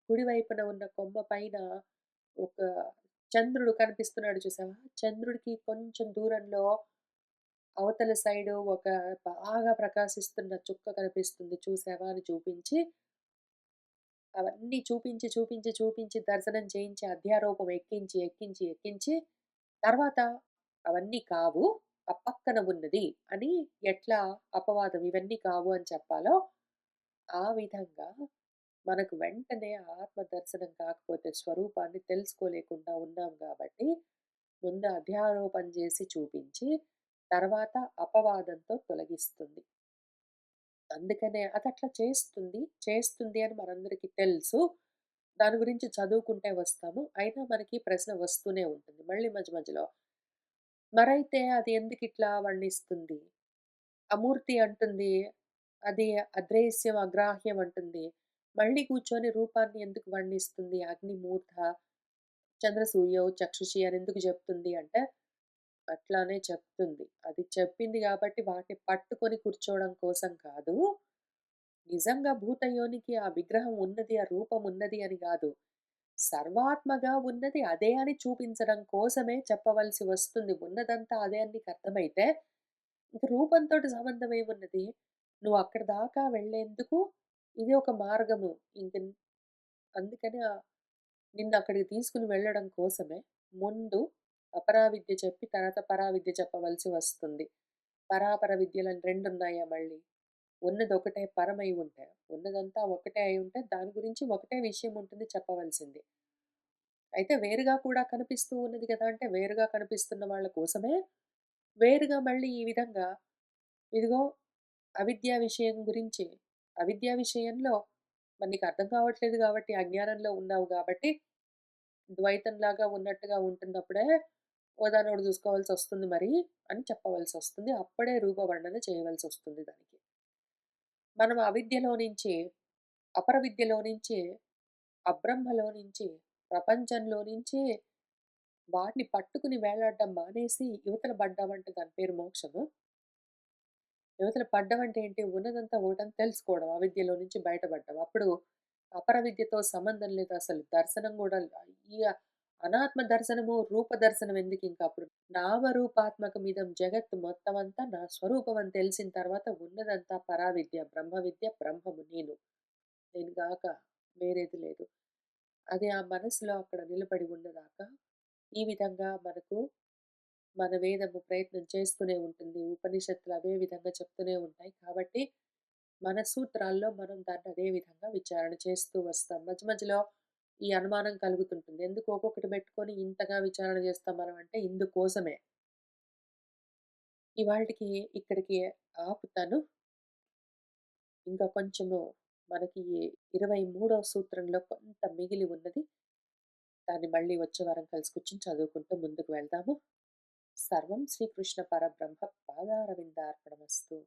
కుడి వైపున ఉన్న కొమ్మ పైన ఒక చంద్రుడు కనిపిస్తున్నాడు చూసావా? చంద్రుడికి కొంచెం దూరంలో అవతల సైడు ఒక బాగా ప్రకాశిస్తున్న చుక్క కనిపిస్తుంది చూసావా? అని చూపించి, అవన్నీ చూపించి దర్శనం చేయించి అధ్యారూపం ఎక్కించి తర్వాత అవన్నీ కావు. ఆ పక్కన ఉన్నది అని ఎట్లా అపవాదం ఇవన్నీ కావు అని చెప్పాలో, ఆ విధంగా మనకు వెంటనే ఆత్మ దర్శనం కాకపోతే స్వరూపాన్ని తెలుసుకోలేకుండా ఉన్నాం గాబట్టి, ముందు అధ్యారోపణ చేసి చూపించి, తర్వాత అపవాదంతో తొలగిస్తుంది. అందుకనే అదట్లా చేస్తుంది అని మనందరికీ తెలుసు. దాని గురించి చదువుకుంటే వస్తాము. అయినా మనకి ప్రశ్న వస్తూనే ఉంటుంది. మళ్ళీ మధ్యలో. మరైతే అది ఎందుకిట్లా వర్ణిస్తుంది? అమూర్తి అంటుంది. అది అద్రేశ్యం, అగ్రాహ్యం అంటుంది. మళ్ళీ కూర్చొని రూపాన్ని ఎందుకు వర్ణిస్తుంది? అగ్నిమూర్ధ, చంద్రసూర్యౌ చక్షుషి అని ఎందుకు చెప్తుంది అంటే, అట్లానే చెప్తుంది. అది చెప్పింది గాబట్టి వాటిని పట్టుకొని కూర్చోవడం కోసం కాదు. నిజంగా భూతయోనికి ఆ విగ్రహం ఉన్నది, ఆ రూపం ఉన్నది అని గాదు. సర్వాత్మగా ఉన్నది అదే అని చూపించడం కోసమే చెప్పవలసి వస్తుంది. ఉన్నదంతా అదే అని నీకర్థమైతే, ఇంక రూపంతోటి సంబంధం ఏమున్నది? నువ్వు అక్కడి దాకా వెళ్ళేందుకు ఇది ఒక మార్గము. ఇంక అందుకని నిన్నక్కడికి తీసుకొని వెళ్ళడం కోసమే ముందు అపరావిద్య చెప్పి తర్వాత పరావిద్య చెప్పవలసి వస్తుంది. పరాపర విద్యలని 2 ఉన్నాయా మళ్ళీ? ఉన్నదొకటే పరమై ఉంటే. ఉన్నదంతా ఒకటే అయి ఉంటే దాని గురించి ఒకటే విషయం ఉంటుంది చెప్పవలసింది. అయితే వేరుగా కూడా కనిపిస్తూ ఉన్నది గదా! అంటే వేరుగా కనిపిస్తున్న వాళ్ళ కోసమే వేరుగా మళ్ళీ ఈ విధంగా ఇదిగో అవిద్యా విషయం గురించి అవిద్యా విషయంలో మరి నీకు అర్థం కావట్లేదు గాబట్టి, అజ్ఞానంలో ఉన్నావు గాబట్టి, ద్వైతంలాగా ఉన్నట్టుగా ఉంటున్నప్పుడే ఓదానోడు జూసుకోవాల్సొస్తుంది మరి అని చెప్పవలసొస్తుంది. అప్పుడే రూపవర్ణన చేయవలసొస్తుంది దానికి. మనం అవిద్యలో నుంచి, అపర విద్యలో నుంచి, అబ్రహ్మలో నుంచి, ప్రపంచంలో నుంచి వాటిని పట్టుకుని వేలాడడం మానేసి యువతల పడ్డామంటే దాని పేరు మోక్షము. యువతల పడ్డం అంటే ఏంటి? ఉన్నదంతా ఒకటని తెలుసుకోవడం. అవిద్యలో నుంచి బయటపడ్డం. అప్పుడు అపర విద్యతో సంబంధం లేదు అసలు. దర్శనం గూడా ఈ అనాత్మ దర్శనము, రూప దర్శనం ఎందుకింక అప్పుడు. నామరూపాత్మకమిదం జగత్తు మొత్తమంతా నా స్వరూపం అని తెలిసిన తర్వాత ఉన్నదంతా పరావిద్య, బ్రహ్మ విద్య, బ్రహ్మము నేను. నేను గాక వేరేది లేదు. అది ఆ మనసులో అక్కడ నిలబడి ఉన్నదాకా ఈ విధంగా మనకు మన వేదము ప్రయత్నం చేస్తూనే ఉంటుంది. ఉపనిషత్తులు అవే విధంగా చెప్తూనే ఉంటాయి. కాబట్టి మన సూత్రాల్లో మనం దాన్ని అదే విధంగా విచారణ చేస్తూ వస్తాం. మధ్యలో ఈ అనుమానం కలుగుతుంటుంది. ఎందుకు ఒక్కొక్కటి పెట్టుకొని ఇంతగా విచారణ చేస్తాం మనం అంటే ఇందుకోసమే. ఇవాల్టికి ఇక్కడికి ఆపుతాను. ఇంకా కొంచెము మనకి 23వ సూత్రంలో కొంత మిగిలి ఉన్నది. దాన్ని మళ్ళీ వచ్చే వారం కలిసి కూర్చొని చదువుకుంటూ ముందుకు వెళ్దాము. సర్వం శ్రీకృష్ణ పరబ్రహ్మ పాదారవిందార్పణమస్తు.